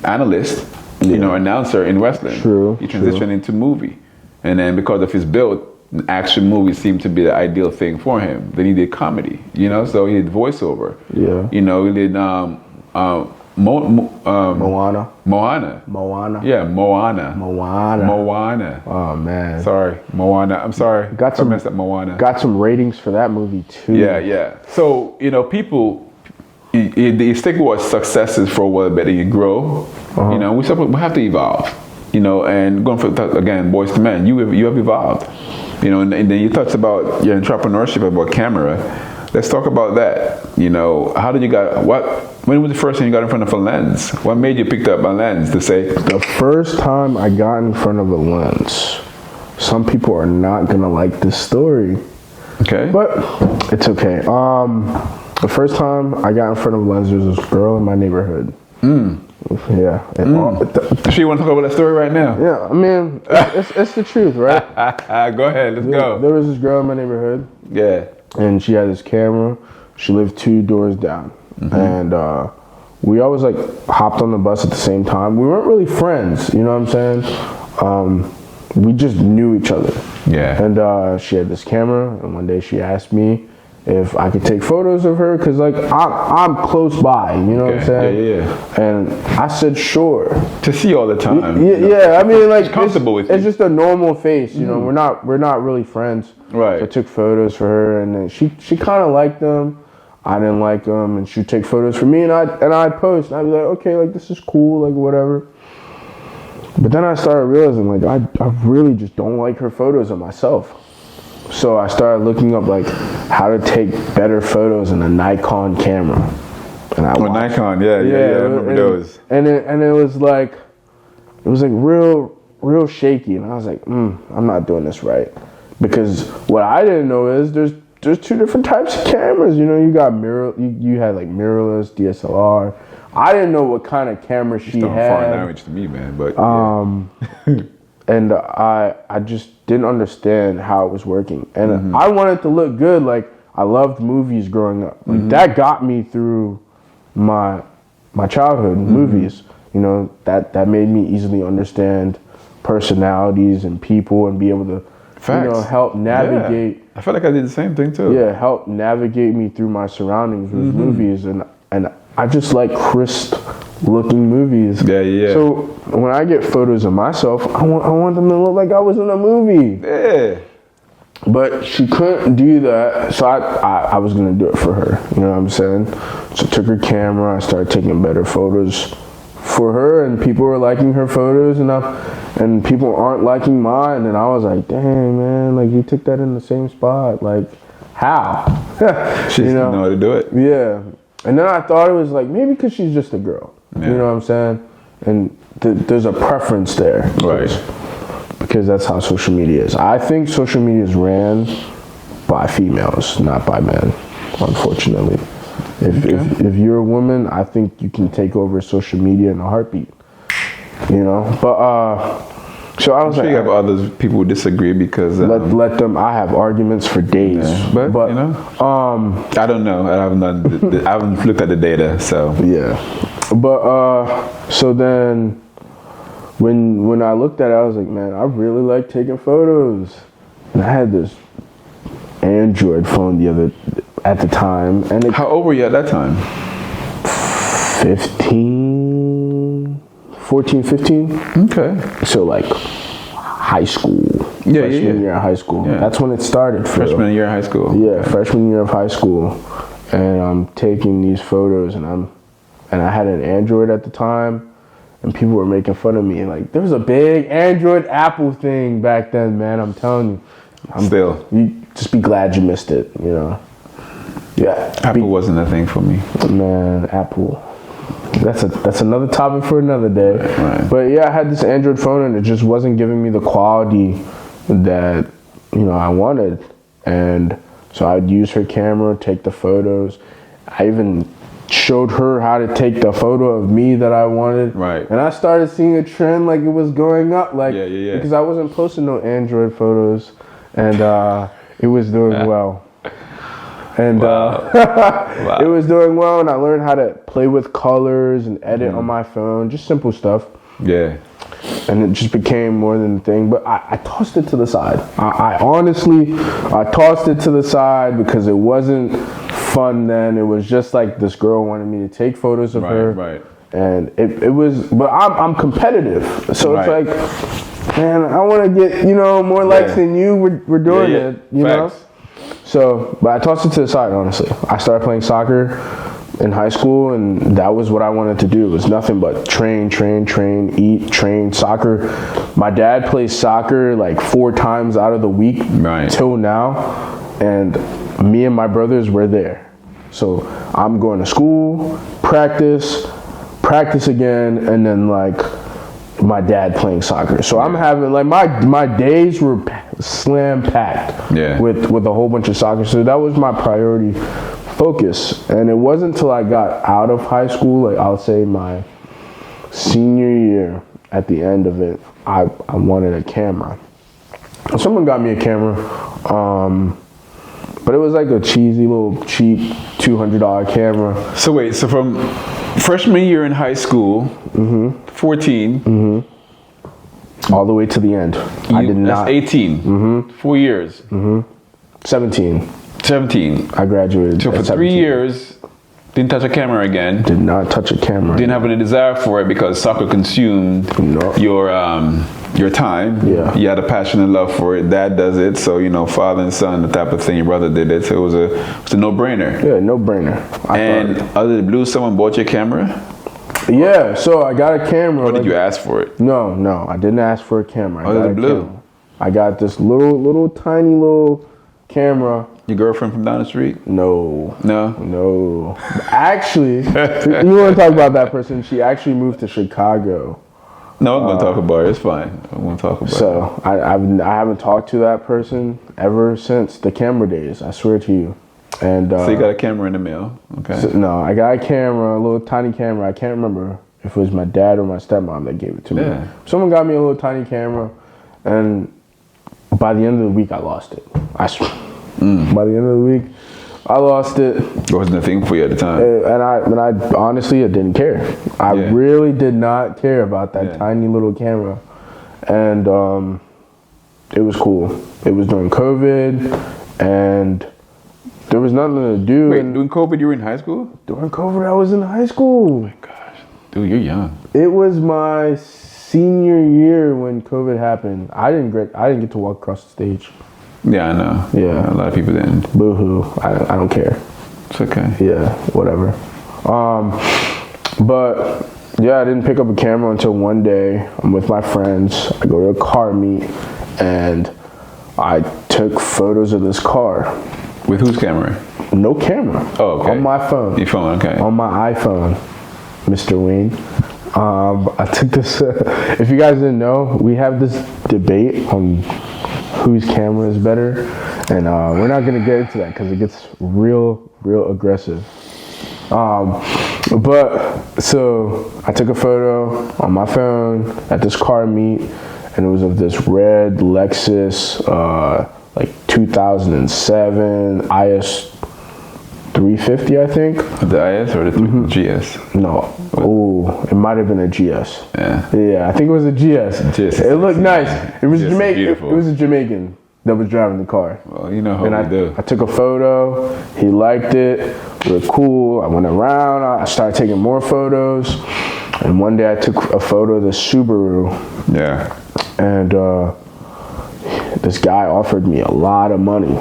analyst, announcer in wrestling. True. He transitioned into movie, and then because of his build, action movies seemed to be the ideal thing for him. Then he did comedy, so he did voiceover. Yeah. He did Moana. Moana. Yeah, Moana. Oh man. Sorry, Moana. I'm sorry. I messed up Moana. Got some ratings for that movie too. Yeah. So people, you stick with what success is for a while, better you grow. We have to evolve. And going for again, boys to men, you have evolved. And then you touched about your entrepreneurship, about camera. Let's talk about that. How did you when was the first time you got in front of a lens? What made you pick up a lens to say? The first time I got in front of a lens, some people are not gonna like this story. Okay. But it's okay. The first time I got in front of a lens, there was this girl in my neighborhood. Yeah. So you want to talk about that story right now? Yeah, I mean, it's the truth, right? Go ahead, let's go. There was this girl in my neighborhood. Yeah. And she had this camera. She lived 2 doors down. And we always hopped on the bus at the same time. We weren't really friends, you know what I'm saying? We just knew each other. Yeah. And she had this camera, and one day she asked me if I could take photos of her, because I'm close by, you know what I'm saying? Yeah. And I said sure. To see all the time. Yeah, I mean, she's comfortable with you. It's just a normal face, you know. We're not really friends. Right. So I took photos for her, and then she kind of liked them. I didn't like them, and she'd take photos for me, and I'd post, and I'd be like, okay, this is cool, whatever. But then I started realizing, I really just don't like her photos of myself. So I started looking up, how to take better photos in a Nikon camera. And Nikon, yeah, I remember those. And it was real shaky, and I was like, I'm not doing this right. Because what I didn't know is there's 2 different types of cameras. You got you had mirrorless, DSLR. I didn't know what kind of camera she had. Foreign language to me, man. But and I just didn't understand how it was working. And I wanted to look good. I loved movies growing up. That got me through my childhood. Movies. That made me easily understand personalities and people and be able to help navigate. Yeah. I felt like I did the same thing too. Yeah, help navigate me through my surroundings with movies, and I just like crisp looking movies. Yeah. So when I get photos of myself, I want them to look like I was in a movie. Yeah. But she couldn't do that, so I was gonna do it for her. You know what I'm saying? So I took her camera, I started taking better photos for her, and people were liking her photos, and people aren't liking mine, and I was like, dang man, you took that in the same spot, how? She didn't know how to do it. Yeah. And then I thought it was maybe because she's just a girl. Yeah. You know what I'm saying? And there's a preference there. Right. Because that's how social media is. I think social media is ran by females, not by men, unfortunately. If you're a woman, I think you can take over social media in a heartbeat. But so I was you have other people who disagree because let them. I have arguments for days. Yeah. But I don't know. I haven't looked at the data, so yeah. But so then when I looked at it, I was like, man, I really like taking photos. And I had this Android phone at the time, and how old were you at that time? 14, 15. Okay. So high school. Freshman year of high school. Yeah. That's when it started. Freshman year of high school. Yeah, freshman year of high school. And I'm taking these photos, and I had an Android at the time, and people were making fun of me. There was a big Android Apple thing back then, man. I'm telling you. You just be glad you missed it, Yeah. Apple wasn't a thing for me. Man, Apple. That's another topic for another day. Right. But yeah, I had this Android phone, and it just wasn't giving me the quality that I wanted. And so I'd use her camera, take the photos. I even showed her how to take the photo of me that I wanted. Right. And I started seeing a trend it was going up. Yeah. Because I wasn't posting no Android photos, and it was doing well. And it was doing well, and I learned how to play with colors and edit on my phone, just simple stuff. Yeah. And it just became more than a thing, but I tossed it to the side. I honestly tossed it to the side because it wasn't fun then. It was just this girl wanted me to take photos of her. Right. And it was, but I'm competitive. So it's Right. like, man, I want to get, more likes than you. We're doing it, you know? So, but I tossed it to the side, honestly. I started playing soccer in high school, and that was what I wanted to do. It was nothing but train, eat, train, soccer. My dad plays soccer like 4 times out of the week till now, and me and my brothers were there. So I'm going to school, practice again, and then like my dad playing soccer. So I'm having like my days were slam packed with a whole bunch of soccer. So that was my priority focus. And it wasn't until I got out of high school, like I'll say my senior year, at the end of it, I wanted a camera. Someone got me a camera, but it was like a cheesy little cheap $200 camera. So wait, so from freshman year in high school, 14, all the way to the end. I did not. That's 18. 4 years. 17. 17. I graduated. So for 3 years, didn't touch a camera again. Did not touch a camera. Didn't have any desire for it because soccer consumed your time. Yeah. You had a passion and love for it. Dad does it, so father and son, the type of thing. Your brother did it, so it was a no-brainer. Yeah, no-brainer. And out of the blue, someone bought your camera? Yeah, so I got a camera. Or did you ask for it? No, I didn't ask for a camera. Out of the blue? I got this little tiny little camera. Your girlfriend from down the street? No. Actually, you want to talk about that person? She actually moved to Chicago. No, I'm going to talk about it. It's fine. I'm going to talk about it. So I haven't talked to that person ever since the camera days. I swear to you. And so you got a camera in the mail? Okay. So, no, I got a camera, a little tiny camera. I can't remember if it was my dad or my stepmom that gave it to me. Yeah. Someone got me a little tiny camera, and by the end of the week, I lost it. I swear. By the end of the week, I lost it. It wasn't a thing for you at the time. And I honestly, I didn't care. I really did not care about that tiny little camera. And it was cool. It was during COVID, and there was nothing to do. Wait, during COVID, you were in high school? During COVID, I was in high school. Oh my gosh. Dude, you're young. It was my senior year when COVID happened. I didn't get to walk across the stage. Yeah, I know. Yeah. A lot of people didn't. Boo-hoo. I don't care. It's okay. Yeah, whatever. But yeah, I didn't pick up a camera until one day. I'm with my friends. I go to a car meet, and I took photos of this car. With whose camera? No camera. Oh, okay. On my phone. Your phone, okay. On my iPhone, Mr. Wayne. I took this. If you guys didn't know, we have this debate on whose camera is better, and we're not gonna get into that because it gets real aggressive. But so I took a photo on my phone at this car meet, and it was of this red Lexus, like 2007 IS 350, I think. The IS or the GS? No. Oh, it might have been a GS. Yeah, I think it was a GS. It looked nice. It was Jamaican. It was a Jamaican that was driving the car. Well, you know how we do. I took a photo. He liked it. We were cool. I went around. I started taking more photos. And one day I took a photo of the Subaru. Yeah. And this guy offered me a lot of money.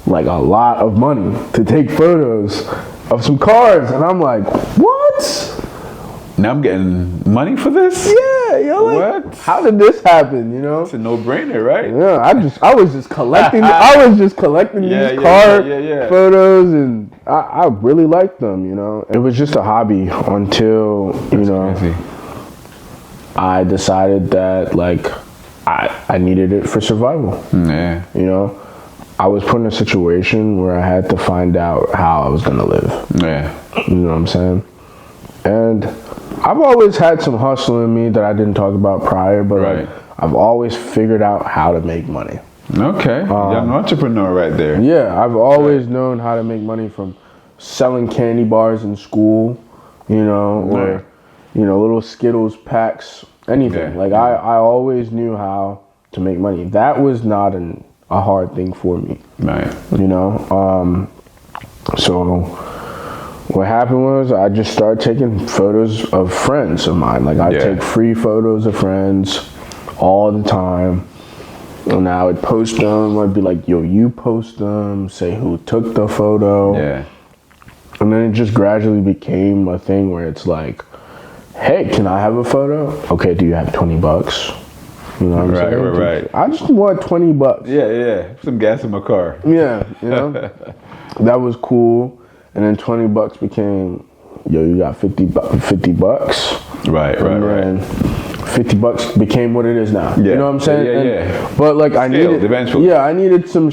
Like a lot of money to take photos of some cars. And I'm like, what? Now I'm getting money for this? Yeah, yo, like, what? How did this happen, you know? It's a no-brainer, right? Yeah, I was just collecting these car photos, and I really liked them, you know. It was just a hobby until, crazy. I decided that like I needed it for survival. Yeah. You know? I was put in a situation where I had to find out how I was gonna live. Yeah. You know what I'm saying? And I've always had some hustle in me that I didn't talk about prior, but like, I've always figured out how to make money. Okay. Young entrepreneur right there. Yeah, I've always known how to make money from selling candy bars in school, you know, or little Skittles packs, anything. Yeah. Like I always knew how to make money. That was not a hard thing for me. Right. You know? So what happened was I just started taking photos of friends of mine. Like I take free photos of friends all the time. And I would post them. I'd be like, yo, you post them, say who took the photo. Yeah. And then it just gradually became a thing where it's like, hey, can I have a photo? Okay, do you have $20? You know what I'm saying? Right. I just want $20. Yeah. Some gas in my car. Yeah, you know? That was cool. And then $20 became, yo, you got $50. Right. And then $50 became what it is now. Yeah. You know what I'm saying? Yeah. But like I needed eventually. Yeah, I needed some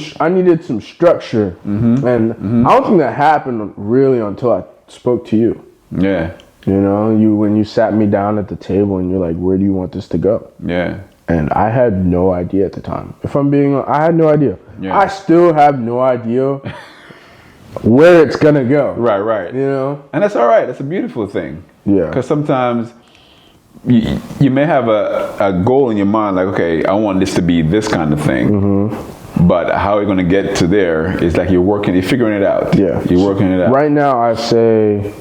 structure. And I don't think that happened really until I spoke to you. Yeah. You know, when you sat me down at the table and you're like, where do you want this to go? Yeah. And I had no idea at the time. If I'm being, I had no idea. Yeah. I still have no idea where it's gonna go. Right. You know? And that's all right. That's a beautiful thing. Yeah. Because sometimes you may have a goal in your mind, like, okay, I want this to be this kind of thing. But how you're going to get to there is like you're figuring it out. Yeah. You're working it out. Right now, I say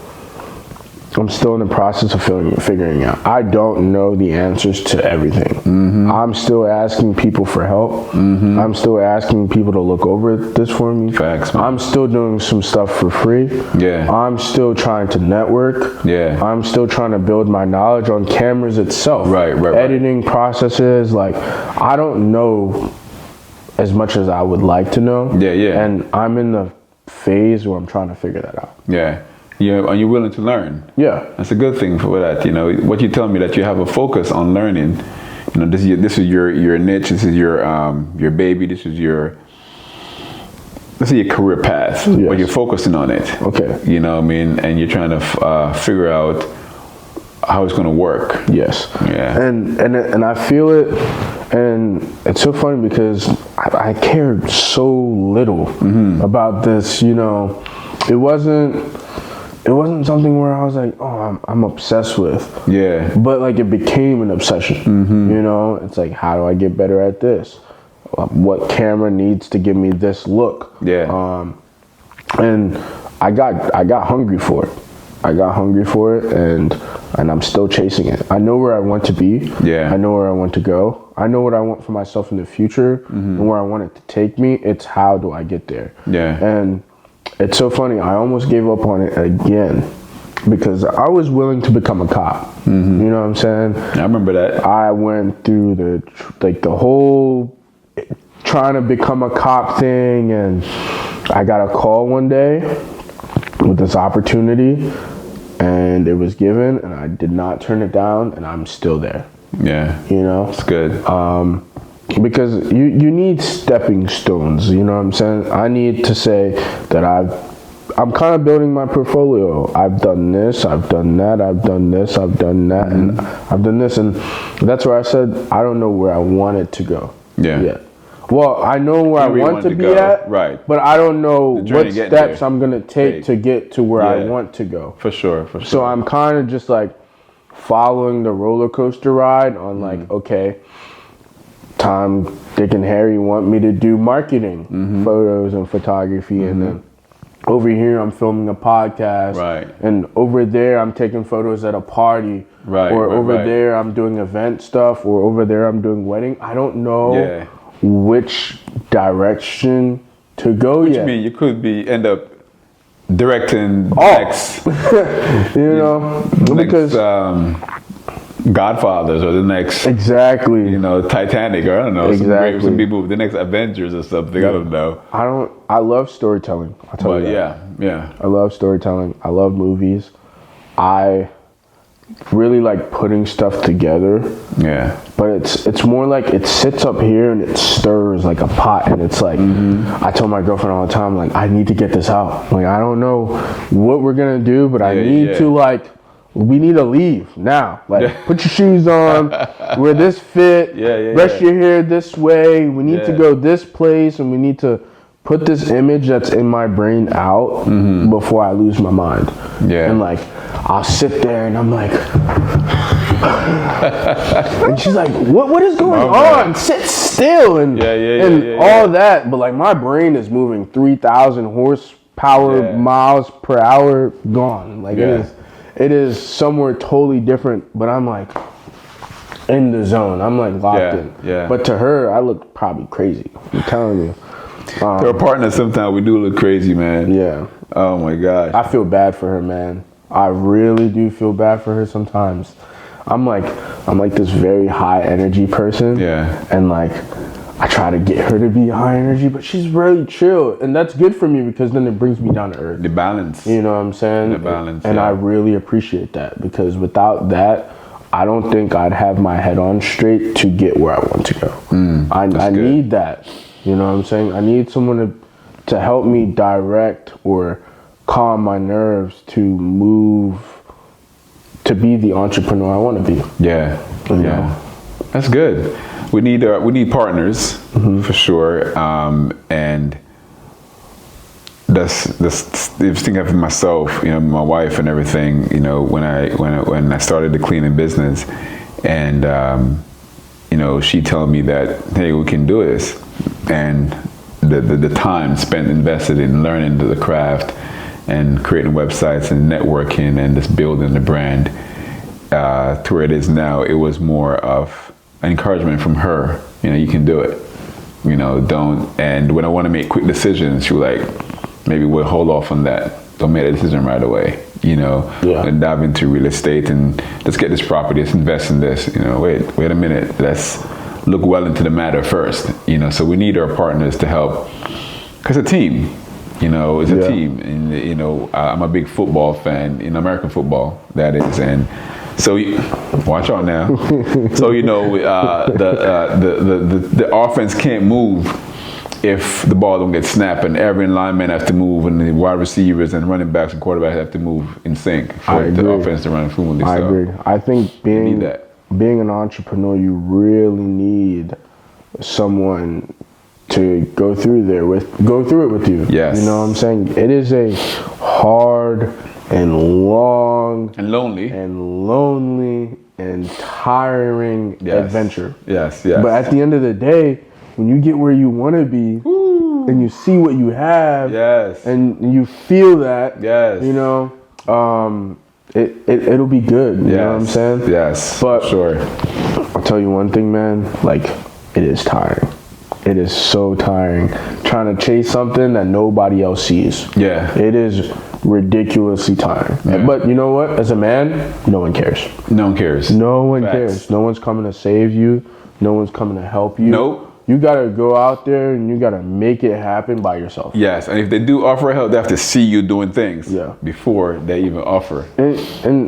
I'm still in the process of figuring out. I don't know the answers to everything. I'm still asking people for help. I'm still asking people to look over this for me. Facts, man. I'm still doing some stuff for free. Yeah. I'm still trying to network. Yeah. I'm still trying to build my knowledge on cameras itself. Right. Editing processes. Like, I don't know as much as I would like to know. Yeah. And I'm in the phase where I'm trying to figure that out. Yeah. And you're willing to learn. Yeah. That's a good thing for that. You know, what you tell me that you have a focus on learning. You know, this is your niche. This is your baby. This is your career path. Yes. But you're focusing on it. Okay. You know what I mean? And you're trying to figure out how it's going to work. Yes. Yeah. And I feel it, and it's so funny because I cared so little about this. You know, it wasn't something where I was like, oh, I'm obsessed with. Yeah. But like it became an obsession. You know, it's like, how do I get better at this? What camera needs to give me this look? Yeah. And I got hungry for it. And I'm still chasing it. I know where I want to be. Yeah. I know where I want to go. I know what I want for myself in the future and where I want it to take me. It's how do I get there? Yeah. And it's so funny. I almost gave up on it again because I was willing to become a cop. You know what I'm saying? I remember that. I went through the whole trying to become a cop thing, and I got a call one day with this opportunity, and it was given, and I did not turn it down, and I'm still there. Yeah. You know? It's good. Because you need stepping stones, you know what I'm saying? I need to say that I'm kind of building my portfolio. I've done this, I've done that, I've done this, I've done that, and I've done this. And that's where I said, I don't know where I want it to go yet. Well, I know where I want to be at, right? But I don't know what steps I'm going to take to get to where I want to go. For sure. So I'm kind of just like following the roller coaster ride on like, okay, Tom, Dick, and Harry want me to do marketing, photos and photography, and then over here I'm filming a podcast, right? And over there I'm taking photos at a party, right? Or over there I'm doing event stuff, or over there I'm doing wedding. I don't know which direction to go yet. You mean you could end up directing next, you know, because Godfathers or the next Titanic, or I don't know, some people, the next Avengers or something. I don't know. I love storytelling. I'll tell you that. Yeah. I love storytelling. I love movies. I really like putting stuff together. Yeah. But it's more like it sits up here and it stirs like a pot, and it's like I tell my girlfriend all the time, like, I need to get this out. Like, I don't know what we're gonna do, but I need to, like, we need to leave now. Like, put your shoes on, wear this fit, brush your hair this way, we need to go this place, and we need to put this image that's in my brain out before I lose my mind. Yeah. And like, I'll sit there and I'm like, and she's like, what is going on? Sit still and all that. But like, my brain is moving 3,000 horsepower power miles per hour gone. Like it is somewhere totally different, but I'm like in the zone. I'm like locked in. Yeah. But to her, I look probably crazy. I'm telling you. To our partners, sometimes we do look crazy, man. Yeah. Oh my gosh. I feel bad for her, man. I really do feel bad for her sometimes. I'm like this very high energy person. Yeah. And like I try to get her to be high energy, but she's really chill. And that's good for me because then it brings me down to earth. The balance. You know what I'm saying? The balance. And I really appreciate that because without that, I don't think I'd have my head on straight to get where I want to go. I need that. You know what I'm saying? I need someone to help me direct or calm my nerves to move, to be the entrepreneur I want to be. Yeah. You Yeah. know? That's good. We need partners for sure. And that's thinking of myself, you know, my wife and everything, you know, when I started the cleaning business and, you know, she told me that, hey, we can do this. And the time spent invested in learning the craft and creating websites and networking and just building the brand to where it is now, it was more of an encouragement from her. You know, you can do it. You know, don't. And when I want to make quick decisions, she was like, maybe we'll hold off on that. Don't make a decision right away. You know, and dive into real estate and let's get this property, let's invest in this. You know, wait a minute, let's look well into the matter first. You know, so we need our partners to help. Cause a team, you know, it's a team. And you know, I'm a big football fan, in American football, that is, and so watch out now. So you know, the offense can't move if the ball don't get snapped, and every lineman has to move, and the wide receivers and running backs and quarterbacks have to move in sync for the offense to run fluently. I agree. I think being an entrepreneur, you really need someone to go through it with you. Yes. You know what I'm saying? It is a hard and long and lonely and tiring adventure. Yes. But at the end of the day, when you get where you want to be and you see what you have and you feel that, you know, it'll be good. You know what I'm saying? Yes, but sure. I'll tell you one thing, man, like it is tiring. It is so tiring trying to chase something that nobody else sees. Yeah. It is ridiculously tiring. Yeah. But you know what? As a man, no one cares. No one cares. No one cares. No one's coming to save you. No one's coming to help you. Nope. You gotta go out there and you gotta make it happen by yourself. Yes, and if they do offer help, they have to see you doing things before they even offer and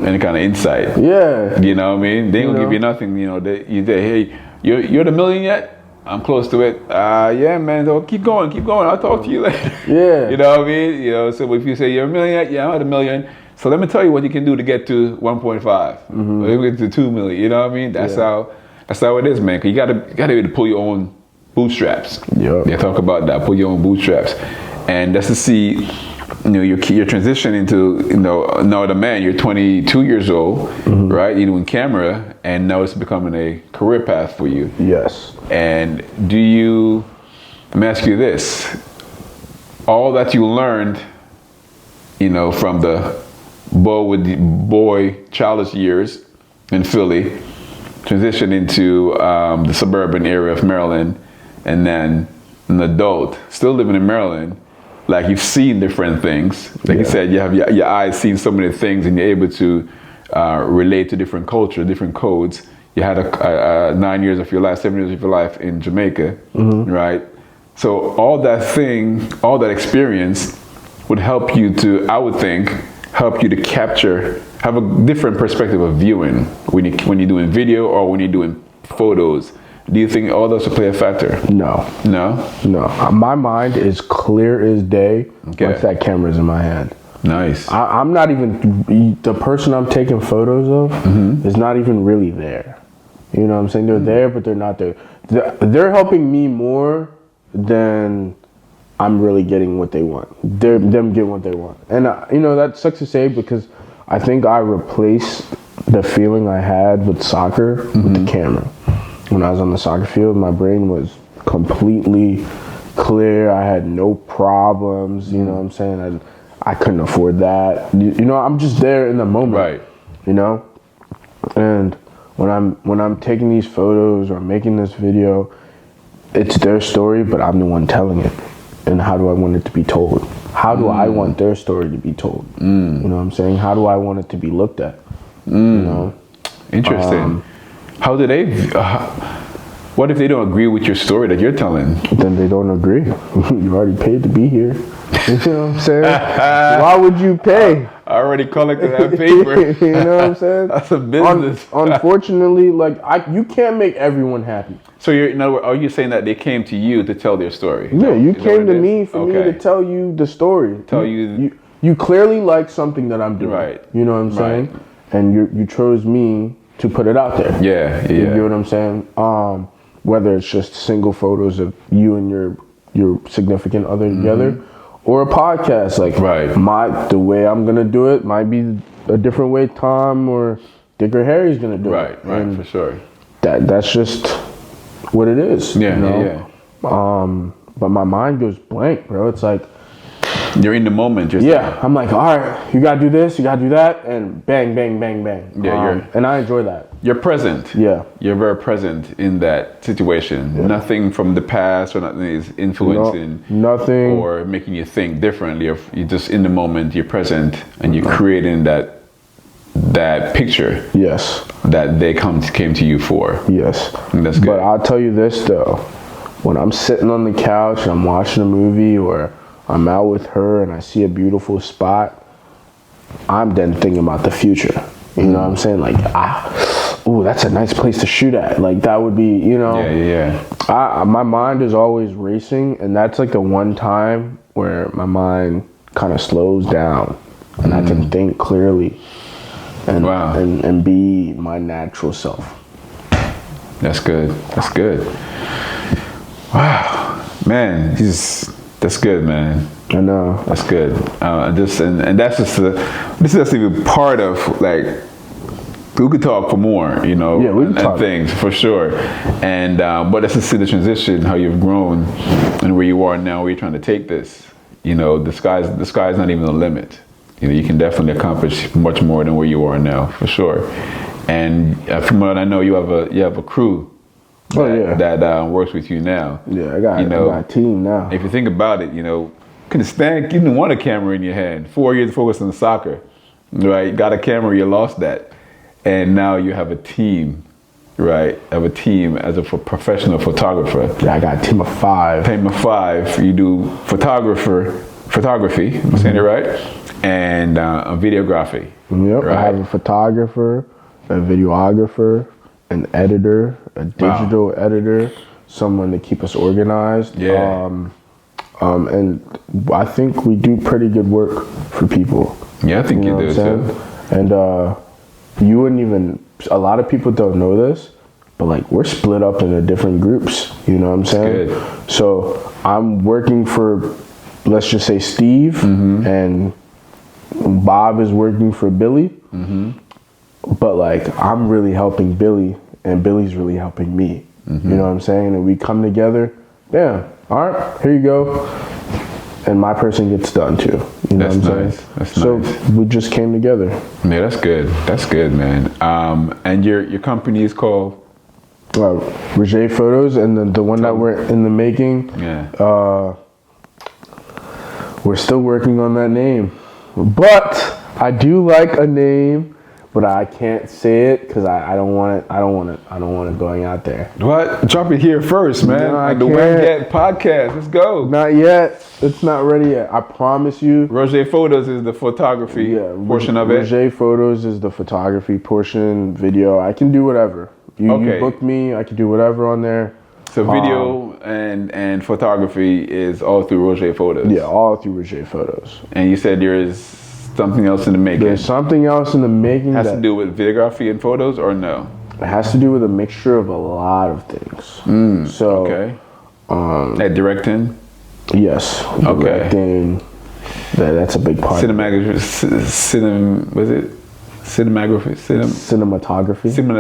any kind of insight. Yeah. You know what I mean? They don't give you nothing. You know, you say, hey, you're the million yet? I'm close to it. Yeah, man. So keep going. I'll talk to you later. Yeah. You know what I mean? You know, so if you say you're a million yet, yeah, I'm at a million. So let me tell you what you can do to get to 1.5. Or get to 2 million. You know what I mean? That's how it is, man. 'Cause you gotta be able to pull your own bootstraps. Yeah. They talk about that. Pull your own bootstraps, and that's to see, you know, your transition into, you know, now the man. You're 22 years old, right? You're doing camera, and now it's becoming a career path for you. Yes. And let me ask you this: all that you learned, you know, from the childish years in Philly, transition into the suburban area of Maryland, and then an adult, still living in Maryland, like you've seen different things. Like you said, you have your eyes seen so many things, and you're able to relate to different cultures, different codes. You had 7 years of your life in Jamaica, right? So all that experience would help you to, I would think, help you to have a different perspective of viewing when you're doing video or when you're doing photos. Do you think all those will play a factor? No. My mind is clear as day once that camera's in my hand. Nice. I'm not even, the person I'm taking photos of is not even really there. You know what I'm saying? They're there, but they're not there. They're helping me more than I'm really getting what they want. Them get what they want. And, you know, that sucks to say because I think I replaced the feeling I had with soccer with the camera. When I was on the soccer field, my brain was completely clear. I had no problems. You know what I'm saying? I couldn't afford that. You know, I'm just there in the moment. Right. You know, and when I'm taking these photos or making this video, it's their story, but I'm the one telling it. And how do I want it to be told? How do I want their story to be told? You know what I'm saying? How do I want it to be looked at? You know? Interesting. How do they? What if they don't agree with your story that you're telling? Then they don't agree. You already paid to be here. You know what I'm saying? Why would you pay? I already collected that paper. You know what I'm saying? That's a business. Unfortunately, like you can't make everyone happy. So in other words, are you saying that they came to you to tell their story? Yeah, you came to me for me to tell you the story. You clearly like something that I'm doing. Right. You know what I'm saying? And you chose me to put it out there. Yeah. You know what I'm saying? Whether it's just single photos of you and your significant other together, or a podcast. Like the way I'm gonna do it might be a different way Tom or Dick or Harry's gonna do it. Right, for sure. That's just what it is. Yeah, you know? But my mind goes blank, bro. It's like you're in the moment. I'm like, all right, you gotta do this, you gotta do that, and bang, bang, bang, bang. Yeah, and I enjoy that. You're present. Yeah, you're very present in that situation. Yeah. Nothing from the past or nothing is influencing nothing or making you think differently. You're just in the moment. You're present, and you're creating that picture. Yes, that they came to you for. Yes, and that's good. But I'll tell you this though, when I'm sitting on the couch and I'm watching a movie or I'm out with her and I see a beautiful spot, I'm then thinking about the future. You know what I'm saying? Like, that's a nice place to shoot at. Like, that would be, you know. Yeah. My mind is always racing, and that's like the one time where my mind kind of slows down and I can think clearly and be my natural self. That's good. That's good. Wow. Man, that's good, man. I know. That's good. And that's just this is just even part of, like, we could talk for more, you know, and things for sure. And but it's to see the transition, how you've grown, and where you are now, where you're trying to take this. You know, the sky's not even the limit. You know, you can definitely accomplish much more than where you are now, for sure. And from what I know, you have a crew. That works with you now. Yeah, I got a team now. If you think about it, you know, you didn't want a camera in your hand. 4 years focused on soccer, right? You got a camera, you lost that. And now you have a team, right? Have a team as a professional photographer. Yeah, I got a team of 5. Team of 5. You do photography, I'm saying it right? And videography. Yep, right? I have a photographer, a videographer, an editor, a digital editor, someone to keep us organized. Yeah. And I think we do pretty good work for people. Yeah, I think you do too. And you wouldn't even, a lot of people don't know this, but like we're split up into different groups, you know what I'm saying? Good. So I'm working for, let's just say Steve, and Bob is working for Billy. But like I'm really helping Billy and Billy's really helping me. You know what I'm saying? And we come together, all right, here you go. And my person gets done too. You know what I'm saying? That's so nice. We just came together. Yeah, that's good. That's good, man. And your company is called? Roger Photos, and the one that we're in the making. Yeah. We're still working on that name, but I do like a name. But I can't say it because I don't want it going out there. What? Drop it here first, man. No, the Wamget podcast. Let's go. Not yet. It's not ready yet. I promise you. Roger Photos is the photography portion of it. Roger Photos is the photography portion, video. I can do whatever. You book me, I can do whatever on there. So video and photography is all through Roger Photos? Yeah, all through Roger Photos. And you said there is something else in the making? There's something else in the making. Has to do with videography and photos, or no? It has to do with a mixture of a lot of things. Like directing? Yes. Directing. That's a big part. Was it? Cinematography.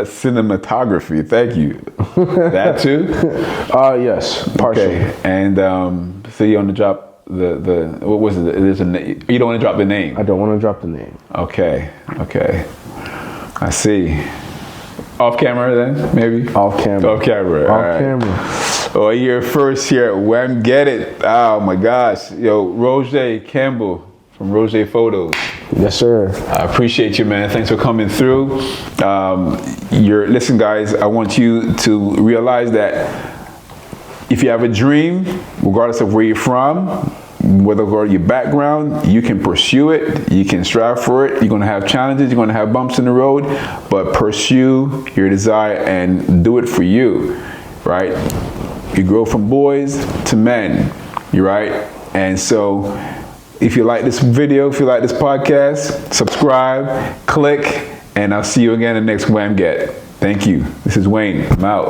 Cinematography. Thank you. That too. Yes, partially. Okay. And so you want to drop the what was it? There's you don't want to drop the name. I don't want to drop the name. Okay. I see. Off camera then, maybe? Off camera. Off camera. Off camera. Oh, you're first here at Wamget. Oh my gosh. Yo, Roger Campbell from Roger Photos. Yes, sir. I appreciate you, man. Thanks for coming through. Listen, guys, I want you to realize that if you have a dream, regardless of where you're from, whether your background, you can pursue it, you can strive for it. You're going to have challenges, you're going to have bumps in the road, but pursue your desire and do it for you, right? You grow from boys to men, you're right? And so if you like this video, if you like this podcast, subscribe, click, and I'll see you again in the next Wamget. Thank you. This is Wayne. I'm out.